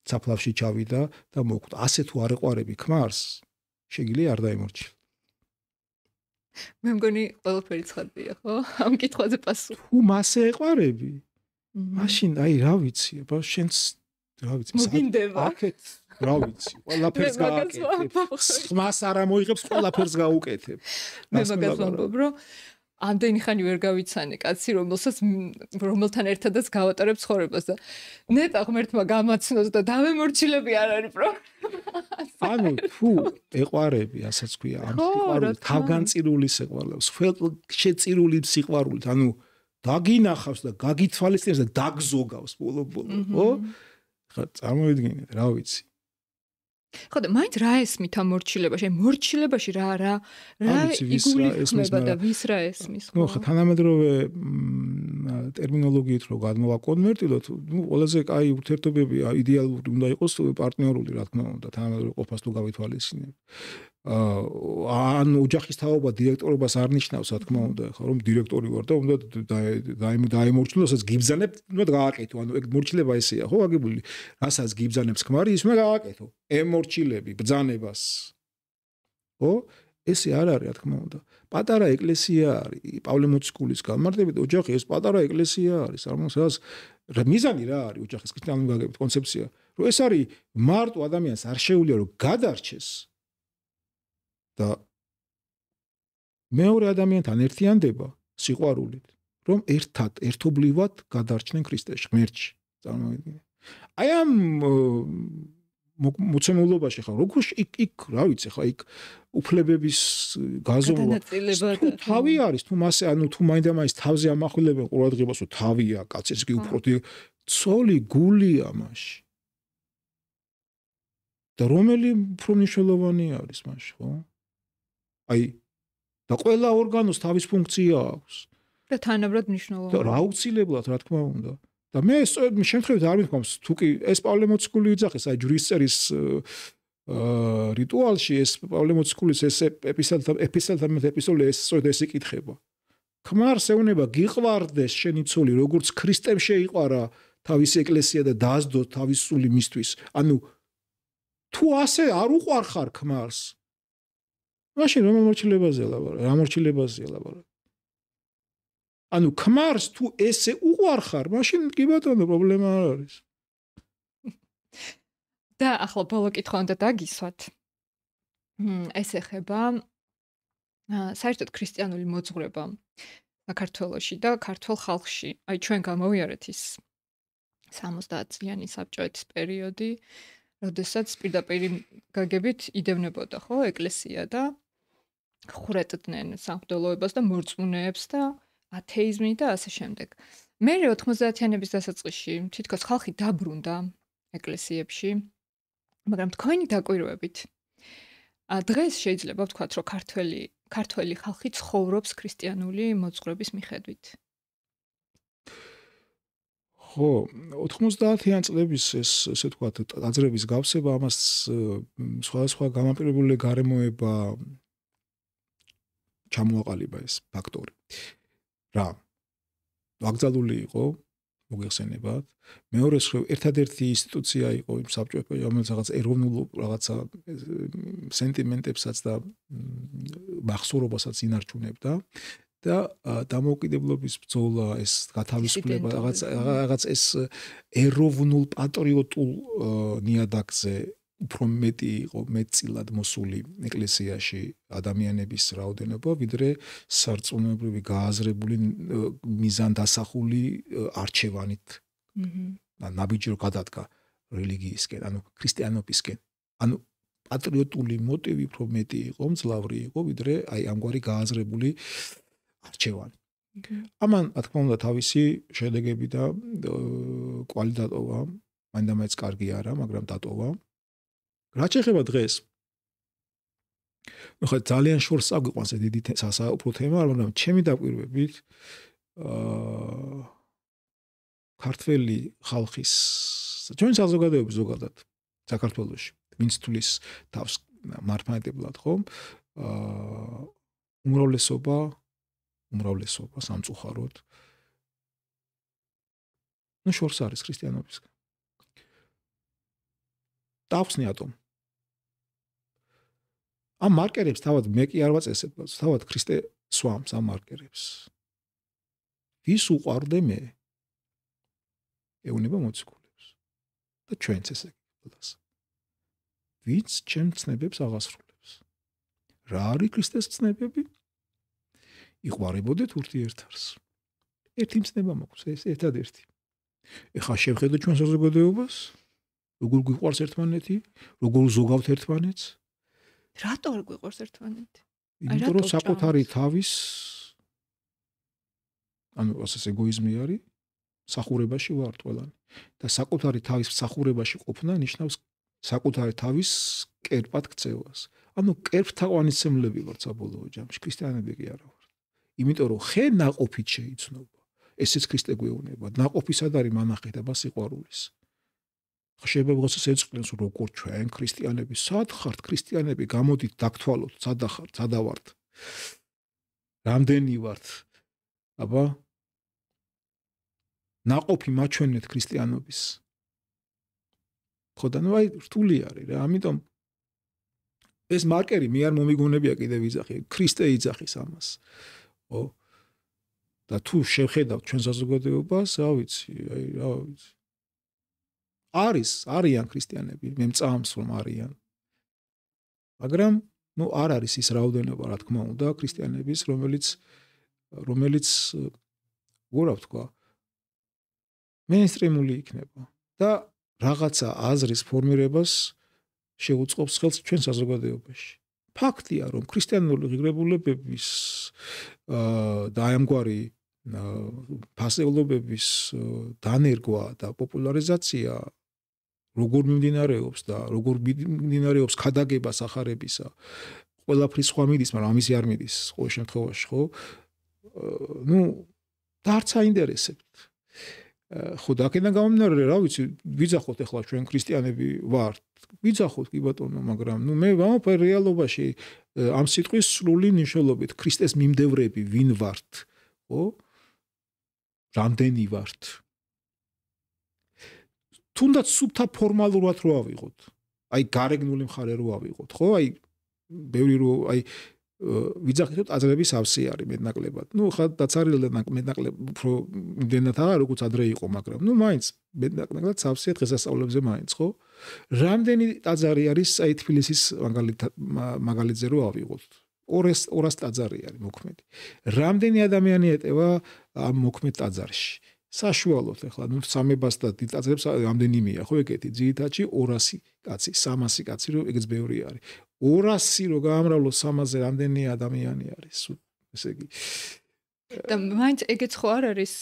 საფლავში ჩავიდა და მოკვდა. ასე თუ არ ეყვარები ქმარს, შეგიძლია არ დაემორჩილო. მე მგონი ყველაფერი ცხადია, ხო? ამ კითხვაზე პასუხი. თუ მასე ეყვარები, მაშინ აი რა ვიცი, აბა შენც რა ვიცი, აქეთ რა ვიცი, ყველაფერს გააკეთებ. მას არ მოიღებს, ყველაფერს გაუკეთებ. მე მაგას ვამბობ, რომ ამდენი ხანი ვერ გავიცანე კაცი, რომელთან ერთადაც გავატარებ ცხოვრებას და ნეტა ღმერთმა გამაცნოს და დავემორჩილები არ არის პრობლემა. ანუ თუ ეყვარები, ასაც ქვია, ამ სიყვარულით, თავგანწირული სიყვარულით, ხელშეწირული სიყვარულით, ანუ დაგინახავს და გაგითვალისწინებს და დაგზოგავს ბოლო-ბოლო, ხო? ხა წარმოვიდგინეთ, რა ვიცი. ხო და მაინც რა ესმით ამ მორჩილებაში? მორჩილებაში რა იგულისხმება და ვის რა ესმის, ხო? ნუ ხა თანამედროვე ტერმინოლოგიით რო გადმოვაკონვერტილოთ, ნუ ყველაზე კაი ურთიერთობები იდეალური უნდა იყოს პარტნიორული, რა თქმა უნდა, თანამედროვე ყოფას თუ გავითვალისწინებთ. ან ოჯახის თაობა დირექტორობას არ ნიშნავს, რა თქმა უნდა, ხო, რომ დირექტორი ვარ და უნდა დაიმორჩილო, რასაც გიბძანებ, უნდა გააკეთო. ანუ ეგ მორჩილება ესეა, ხო, აგებული. რასაც გიბძანებს ქმარი, ის უნდა გააკეთო. ემორჩილები, ბძანებას. ხო? ესე არ არის, რა თქმა უნდა. პატარა ეკლესია არის, პავლე მოციქულის განმარტებით, ოჯახი ეს პატარა ეკლესია არის. ამას მიზანი რა არის ოჯახის ქრისტიანული გაგებით კონცეფცია, რომ ეს არის მარტო ადამიანს არ შეუძლია რომ გადარჩეს და მეორე ადამიანთან ერთიანდება სიყვარულით, რომ ერთობლივად გადარჩნენ ქრისტეში, ღმერთში. წარმოვიდგინე. აი ამ მოცემულობაში ხა როგორ იქ რა ვიცი ხა იქ უფლებების გაზომვა თავი არის თუ მასე ანუ თუ მაინდა-მაინც თავზე ამახვილებენ ყურადღებას რომ თავია კაცის კი უფრო ცოლი გულია მასში და რომელი უფრო მნიშვნელოვანი არის მასში ხო აი და ყველა ორგანოს თავის ფუნქცია აქვს და თანაბრად მნიშვნელოვანია რა აუცილებლად რა თქმა უნდა და მე შემთხვევით არ მithქვამს თუ კი ეს პავლე მოციქული იძახეს აი ჯვრისწერის რიტუალში ეს პავლე მოციქულის ეს ეპისტოლე ეს იკითხება ქმარს ეუბნება გიყვარდეს შენი ცოლი როგორც ქრისტემ შეიყვარა თავისი ეკლესია და დაასდო თავის სული მისთვის ანუ თუ ასე არ უყვარხარ ქმარს მაშინ რა მორჩილებაზეა ლაბორატორია ანუ ქმარს თუ ესე უყვარხარ მაშინ კი ბატონო პრობლემა არ არის და ახლა ბოლო კითხვა უნდა დაგისვათ ეს ეხება საერთოდ ქრისტიანული მოძღვრება საქართველოში და ქართულ ხალხში აი ჩვენ გამოვიარეთ ის 70 წლიანი საბჭოეთის პერიოდი როდესაც პირდაპირ გაგებით იდევნებოდა ხო ეკლესია და ხვრეტდნენ სამღვდელოებას და მორწმუნეებს და ათეიზმი და ასე შემდეგ. მე 90-იანების დასაწყისში თითქოს ხალხი დაბრუნდა ეკლესიებში, მაგრამ თქვენი დაკვირვებით დღეს შეიძლება ვთქვათ, რომ ქართველი ხალხი ცხოვრობს ქრისტიანული მოძღვრების მიხედვით. ხო, 90-იან წლების ეს ესე ვთქვათ, დაძრების გავსება ამას სხვადასხვა გამაპირებული გარემოება ჩამოაყალიბა ეს ფაქტორი. რა ვაგზალული იყო მოგეხსენებათ მეორე ერთადერთი ინსტიტუცია იყო იმ საბჭოებში რომელიც რაღაც ეროვნულ რაღაცა სენტიმენტებსაც და მახსოვრობასაც ინარჩუნებდა და დამოუკიდებლობის ბრძოლა ეს გათავისუფლება რაღაც ეს ეროვნულ პატრიოტულ ნიადაგზე უფრო მეტი იყო მეტწილად მოსული ეკლესიაში ადამიანების რაოდენობა, ვიდრე სარწმუნოებრივი გააზრებული მიზანდასახული არჩევანით. ნაბიჯი რო გადადგა რელიგიისკენ, ანუ ქრისტიანობისკენ. ანუ პატრიოტული მოტივი უფრო მეტი იყო, მძლავრი იყო, ვიდრე აი ამგვარი გააზრებული არჩევანი. ამან, რა თქმა უნდა, თავისი შედეგები და კვალი დატოვა, მაინდა-მაინც კარგი არა, მაგრამ დატოვა. რა შეიძლება დღეს? ნუ ხა ძალიან შორს აგვიყვანს ეს დიდი სასაუბრო თემა, მაგრამ ჩემი დაკვირვებით ქართველი ხალხის ჩვენი საზოგადოების ზოგადად საქართველოში ვინც თulis თავს მართლმადიდებლად ხომ უმრავლესობა სამწუხაროდ ნუ შორს არის ქრისტიანობისგან დავხსნი ატომ ამ მარკერებს თავად მე კი არ ვაწესებ თავად ქრისტე სვამს ამ მარკერებს ვის უყვარდე მე ეუნება მოციქულებს და ჩვენც ესე გქონდას ვინც ჩემ ცნებებს აღასრულებს რა არის ქრისტეს ცნებები იყვარებოდეთ ურთიერთარს ერთი ცნება მაქვს ეს ერთადერთი ეხლა შევხედოთ ჩვენ საზოგადოებას როგორ გვიყვარს ერთმანეთი, როგორ ზოგავთ ერთმანეთს? რატო არ გვიყვარს ერთმანეთი? იმიტომ რომ საკუთარი თავის ანუ ასეს ეგოიზმი არის, სახურებაში ვართ ყველანი. და საკუთარი თავის სახურებაში ყოფნა ნიშნავს საკუთარი თავის კერპად ქცევას. ანუ კერპთაყვანისმცემლები ვართ საბოლოო ჯამში, ქრისტიანები კი არა ვართ. იმიტომ რომ ხე ნაყოფით შეიცნობა. ესეც ქრისტე გვეუბნება. ნაყოფისად არის მანახი და სიყვარულის. შეიძლება ვიღაცას ეწყინოს რომ როგორ ჩვენ ქრისტიანები, სად ხართ ქრისტიანები, გამოდით დაგთვალოთ, სადა ხართ, სადა ვართ. რამდენი ვართ? აბა ნაყოფი მაჩვენეთ ქრისტიანობის. ხო და ნუ აი რთული არის რა, ამიტომ ეს მარკერი მე არ მომიგონებია კიდევ ვიძახი, ქრისტე იძახის ამას. ხო? და თუ შევხედავთ ჩვენ საზოგადოებას, რა ვიცი, აი რა ვიცი. არიან ქრისტიანები, მე მწამს რომ არიან. მაგრამ ნუ არ არის ის რაოდენობა, რა თქმა უნდა, ქრისტიანების, რომელიც გორა ვთქვა, მეინსტრიმული იქნება და რაღაცა აზრის ფორმირებას შეუწყობს ხელს ჩვენ საზოგადოებაში. ფაქტია, რომ ქრისტიანული ღირებულებების და ამგვარი ფასეულობების დანერგვა და პოპულარიზაცია როგორ მიმდინარეობს და როგორ მიმდინარეობს ქადაგება სახარებისა, ყველაფრის სხვა მიდის, მაგრამ ამისი არ მიდის ყოველ შემთხვევაში, ხო? ნუ დარც აინტერესებთ. ხო და აქედან გამომდინარე, რა ვიცი, ვიძახოთ ახლა ჩვენ ქრისტიანები ვართ. ვიძახოთ კი ბატონო, მაგრამ ნუ მე ვამბობ რეალობაში ამ სიტყვის სრული მნიშვნელობით ქრისტეს მიმდევრები ვინ ვართ, ხო? რამდენი ვართ? თუნდაც სუფთა ფორმალურად რო ავიღოთ. აი გარეგნული მხარე რო ავიღოთ, ხო? აი ბევრი რო აი ვიძახით აზრების ავსი არის მეტნაკლებად. ნუ ხა დაცარილა მეტნაკლებ უფრო იმდენად არა როგორც ადრე იყო, მაგრამ ნუ მაინც მეტნაკლად ავსია დღესასწაულებზე მაინც, ხო? რამდენი ტაძარი არის აი თბილისის მაგალითზე რო ავიღოთ. 200 ტაძარი არის მოქმედი. რამდენი ადამიანი ეტევა ამ მოქმედ ტაძარში? საშუალოდ ახლა ნუ სამებას და დიდ ტაძრებს რამდენიმეა, ხო ეგეთი ძირითადში 200 კაცი, 300 კაცი რო ეგეც ბევრი არის. 200 რო გაამრავლოს 300-ზე რამდენი ადამიანი არის? ესე იგი. და მაინც ეგეც ხო არ არის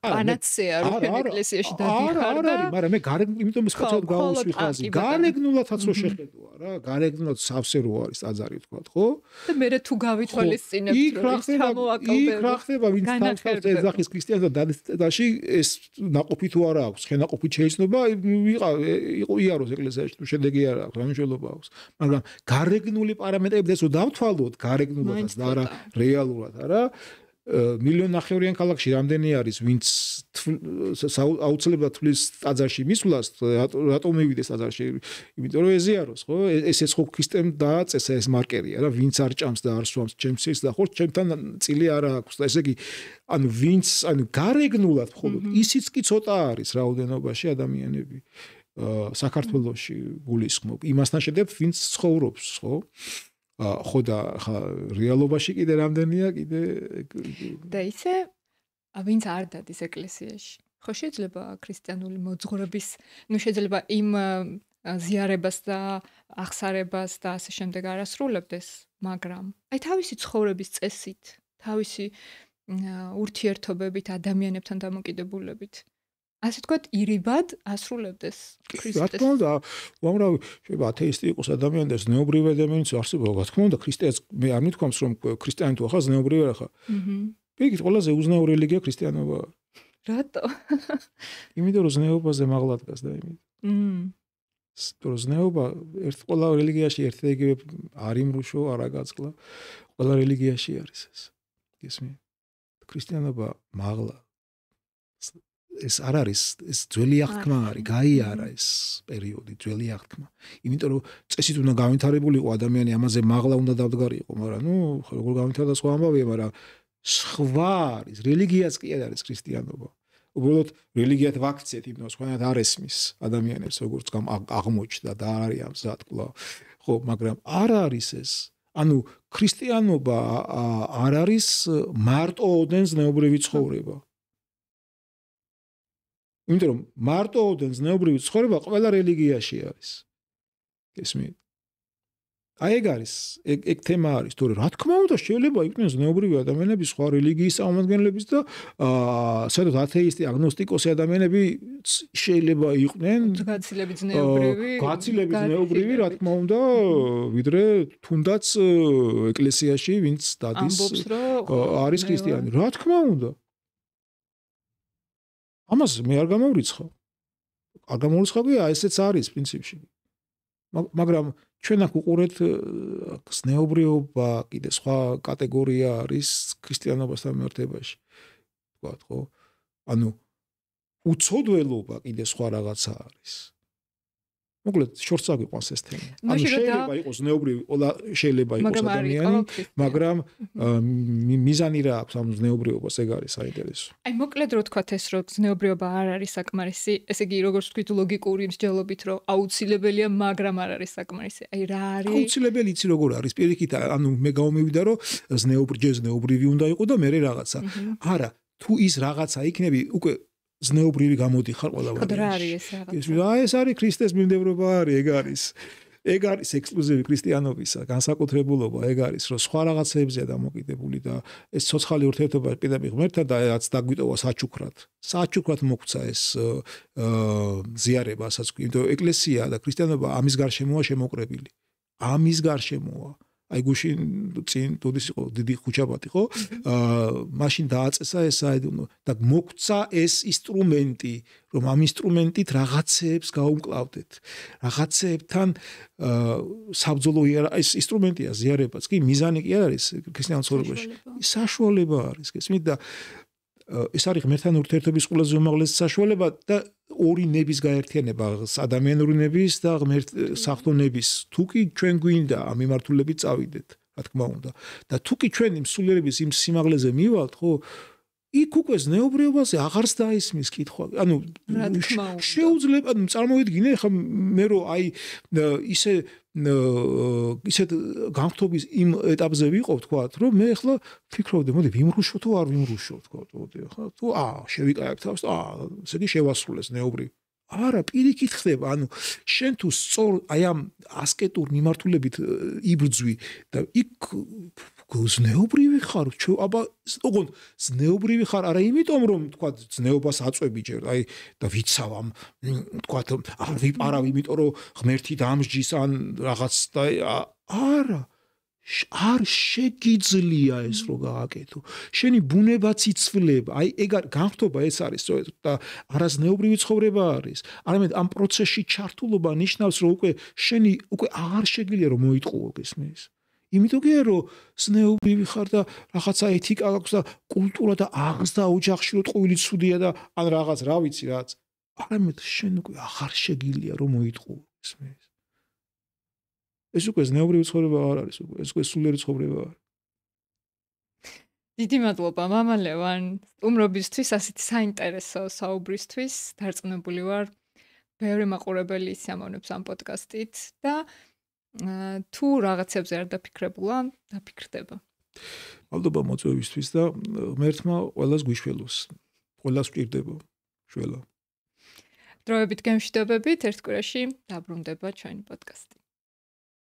პანაცეა რო ეკლესიაში დადიხარ და მაგრამ მე იმიტომ სპეციალურად გავუსვი ხაზი. გარეგნულადაც რო შეხედვა რა, გარეგნულად სავსე რო არის ტაძარი თქვა, ხო? და მე თუ გავითვალისწინებთ რომ ის ჩამოაკლდება. იქ რა ხდება, ვინც თავს ეძახის ქრისტიანთა დადასტურებაში ეს ნაყოფი თუ არა აქვს, ხენაყოფით შეიცნობა, იყო იაროს ეკლესიაში თუ შედეგი არ აქვს, რა მნიშვნელობა აქვს. მაგრამ გარეგნული პარამეტრებიც რო დავთვალოთ, გარეგნულადაც და არა რეალურად, არა? 1.5 მილიონიან ქალაქში რამდენი არის, ვინც აუცილებლად თვლის ტაძარში მისვლას, რატომ მივიდეს ტაძარში? იმიტომ რომ ეზიაროს, ხო? ესეც ხო ქრისტემ დააწესა ეს მარკერია რა, ვინც არ ჭამს და არ სვამს ჩემს სისხლს და ხო ჩემთან წილი არ აქვს და ესე იგი, ანუ ვინც, ანუ გარეგნულად მხოლოდ ისიც კი ცოტა არის რაოდენობაში ადამიანები საქართველოში გულისხმობ. იმასთან შედებ, ვინც ცხოვრობს, ხო? ხო და ხა რეალობაში კიდე რამდენია კიდე და ისე ვინც არ დადის ეკლესიაში. ხო შეიძლება ქრისტიანული მოძღვრების, ნუ შეიძლება იმ ზიარებას და აღსარებას და ასე შემდეგ არ ასრულებდეს, მაგრამ აი თავისი ცხოვრების წესით, თავისი ურთიერთობებით ადამიანებთან დამოკიდებულებით ასე თქვათ, ირიბად ასრულებდეს ქრისტეს. რა თქმა უნდა, უამრავი შეიძლება ათეისტი იყოს ადამიანი და ზნეობრივი ადამიანიც არსებობს. რა თქმა უნდა, ქრისტეც მე არ მithქვამს, რომ ქრისტიანი თუ ახლა ზნეობრივი არ ხარ. პირიქით, ყველაზე უზნეო რელიგია ქრისტიანობა. რატო? იმიტომ რომ ზნეობაზე მაღლა დგას და იმიტომ. რომ ზნეობა ყველა რელიგიაში ერთ-ერთი არ იმრუშო, არ აგაწყლა. ყველა რელიგიაში არის ეს. ისმი. ქრისტიანობა მაღლა ეს არ არის, ეს ძველი აღთქმა არის, გაიარა ეს პერიოდი, ძველი აღთქმა. იმიტომ რომ წესით უნდა განვითარებულიყო ადამიანი, ამაზე მაღლა უნდა დავდგარიყო, მაგრამ ნუ როგორ განვითარდა სხვა ამბავია, მაგრამ სხვა არის, რელიგიაც კი არის ქრისტიანობა. უბრალოდ რელიგიათ ვაქცეთ, იმიტომ სხვანაირად არ ესმის ადამიანებს, როგორც აღმოჩნდა და არ არის ამზად კვლავ. ხო, მაგრამ არ არის ეს. ანუ ქრისტიანობა არ არის მარტო ოდენ ზნეობრივი ცხოვრება. იმიტომ რომ მარტო ოდენ ზნეობრივი ცხოვრება ყველა რელიგიაში არის. გესმით? აი ეგ არის, ეგ თემა არის, თორე რა თქმა უნდა შეიძლება იყვნენ ზნეობრივი ადამიანები, სხვა რელიგიის წარმომადგენლებიც და საერთოდ ათეისტი, აგნოსტიკოსი ადამიანები შეიძლება იყვნენ გაცილებით ზნეობრივი, რა თქმა უნდა, ვიდრე თუნდაც ეკლესიაში ვინც დადის არის ქრისტიანი. რა თქმა უნდა. ამას მე არ გამოვრიცხავ. არ გამოვრიცხავი, ესეც არის პრინციპში. მაგრამ ჩვენ აქ უყურეთ ზნეობრიობა, კიდე სხვა კატეგორია არის ქრისტიანობასთან მიმართებაში. ვთქვათ, ხო? ანუ უცოდველობა კიდე სხვა რაღაცა არის. მოკლედ, შორს აგვიყვანს ეს თემა. ანუ შეიძლება იყოს ზნეობრივი, ყველა შეიძლება იყოს ადამიანი, მაგრამ მიზანი რა აქვს ამ ზნეობრიობას, ეგ არის საინტერესო. აი, მოკლედ რო თქვათ ეს, რომ ზნეობრიობა არ არის საკმარისი, ესე იგი, როგორც თქვით, ლოგიკური მსჯელობით, რომ აუცილებელია, მაგრამ არ არის საკმარისი. აი, რა არის? აუცილებელი იცი როგორ არის? პირიქით, ანუ მე გამომივიდა, რომ ზნეობრივი უნდა იყოს და მე რაღაცა. არა, თუ ის რაღაცა იქნები, უკვე ზნეობრივი გამოდიხარ ყველა ვარიანტში. ეს არის ქრისტეს მიმდევრობა არის, ეგ არის ექსკლუზივი ქრისტიანობისა, განსაკუთრებულობა, ეგ არის, რომ სხვა რაღაცებზეა დამოკიდებული და ეს ცოცხალი ურთიერთობა პირდაპირ ღმერთთან და რაც დაგვიტოვა საჩუქრად მოგვცა ეს ზიარება, ასაც კი, იმიტომ ეკლესია და ქრისტიანობა ამის გარშემოა შემოკრებილი. ამის გარშემოა. აი გუშინ წინ დოდის იყო დიდი ხუჩაბათი, ხო? მაშინ დააწესა ეს საიდუმლო და მოგვცა ეს ინსტრუმენტი, რომ ამ ინსტრუმენტით რაღაცებს გაუმკლავდეთ. რაღაცებთან საბრძოლო ეს ინსტრუმენტია ზიარებაც, კი მიზანი კი არ არის ქრისტიან ცხოვრებაში. საშუალება არის, გესმით და ეს არის ღმერთთან ურთიერთობის ყველაზე უმაღლესი საშუალება და ორი ნების გაერთიანება, ადამიანური ნების და ღმერთ საღვთო-ნების. თუ კი ჩვენ გვინდა ამ მიმართულებით წავიდეთ, რა თქმა უნდა. და თუ კი ჩვენ იმ სულიერების იმ სიმაღლეზე მივალთ, ხო, იქ უკვე ზნეობრიობაზე აღარს დაისმის კითხვა. ანუ შეუძლება, წარმოვიდგინე, ხა მე რომ აი ისეთ განხთობის იმ ეტაპზე ვიყავ, თქვათ, რომ მე ახლა ფიქრობდი, მოდი ვიმრუშო თუ არ ვიმრუშო, თქვათ, მოდი ახლა თუ შევიკაებ თავს, ესე იგი შევასრულეს ზნეობრივი. არა, პირიქით ხდება, ანუ შენ თუ სწორ აი ამ ასკეტურ მიმართულებით იბრძვი და იქ ზნეობრივი ხარ, აბა, ოღონდ ზნეობრივი ხარ, არა იმიტომ რომ თქვა ზნეობას აწვევი ჯერ, აი და ვიცავ ამ თქვა არ ვიპარავ, იმიტომ რომ ღმერთი დამსჯის ან რაღაც და არა, არ შეგიძლია ეს რო გააკეთო. შენი ბუნებაც იცვლება. აი ეგ განხთობა ეს არის სწორედ და არაზნეობრივი ცხოვრება არის. არამედ ამ პროცესში ჩართულობა ნიშნავს, რომ შენი უკვე აღარ შეგიძლია რომ მოიტყუო გესმის. იმიტომ კი რომ ზნეობრივი ხარ და რაღაცა ეთიკა აქვს და კულტურა და აღზრდა ოჯახში რო ტყუილი ცუდია და ან რაღაც რა ვიცი რაც. არამედ შენ უკვე აღარ შეგიძლია რომ მოიტყუო გესმის. ეს უკვე ზნეობრივი ცხოვრება არ არის, ეს უკვე სულიერი ცხოვრება არის. დიდი მადლობა, მამა ლევან, სტუმრობისთვის, ასეთი საინტერესო საუბრისთვის. დარწმუნებული ვარ, ბევრი მაყურებელი სიამოვნებს ამ პოდკასტით და თუ რაღაცებზე არ დაფიქრებულა, დაფიქრდება. მადლობა მოწვევისთვის და ღმერთმა ყველას გვიშველოს. ყველას ვჭირდება შველა. დროებით გემშვიდობებით, ერთ კვირაში დაბრუნდება ჩვენი პოდკასტი.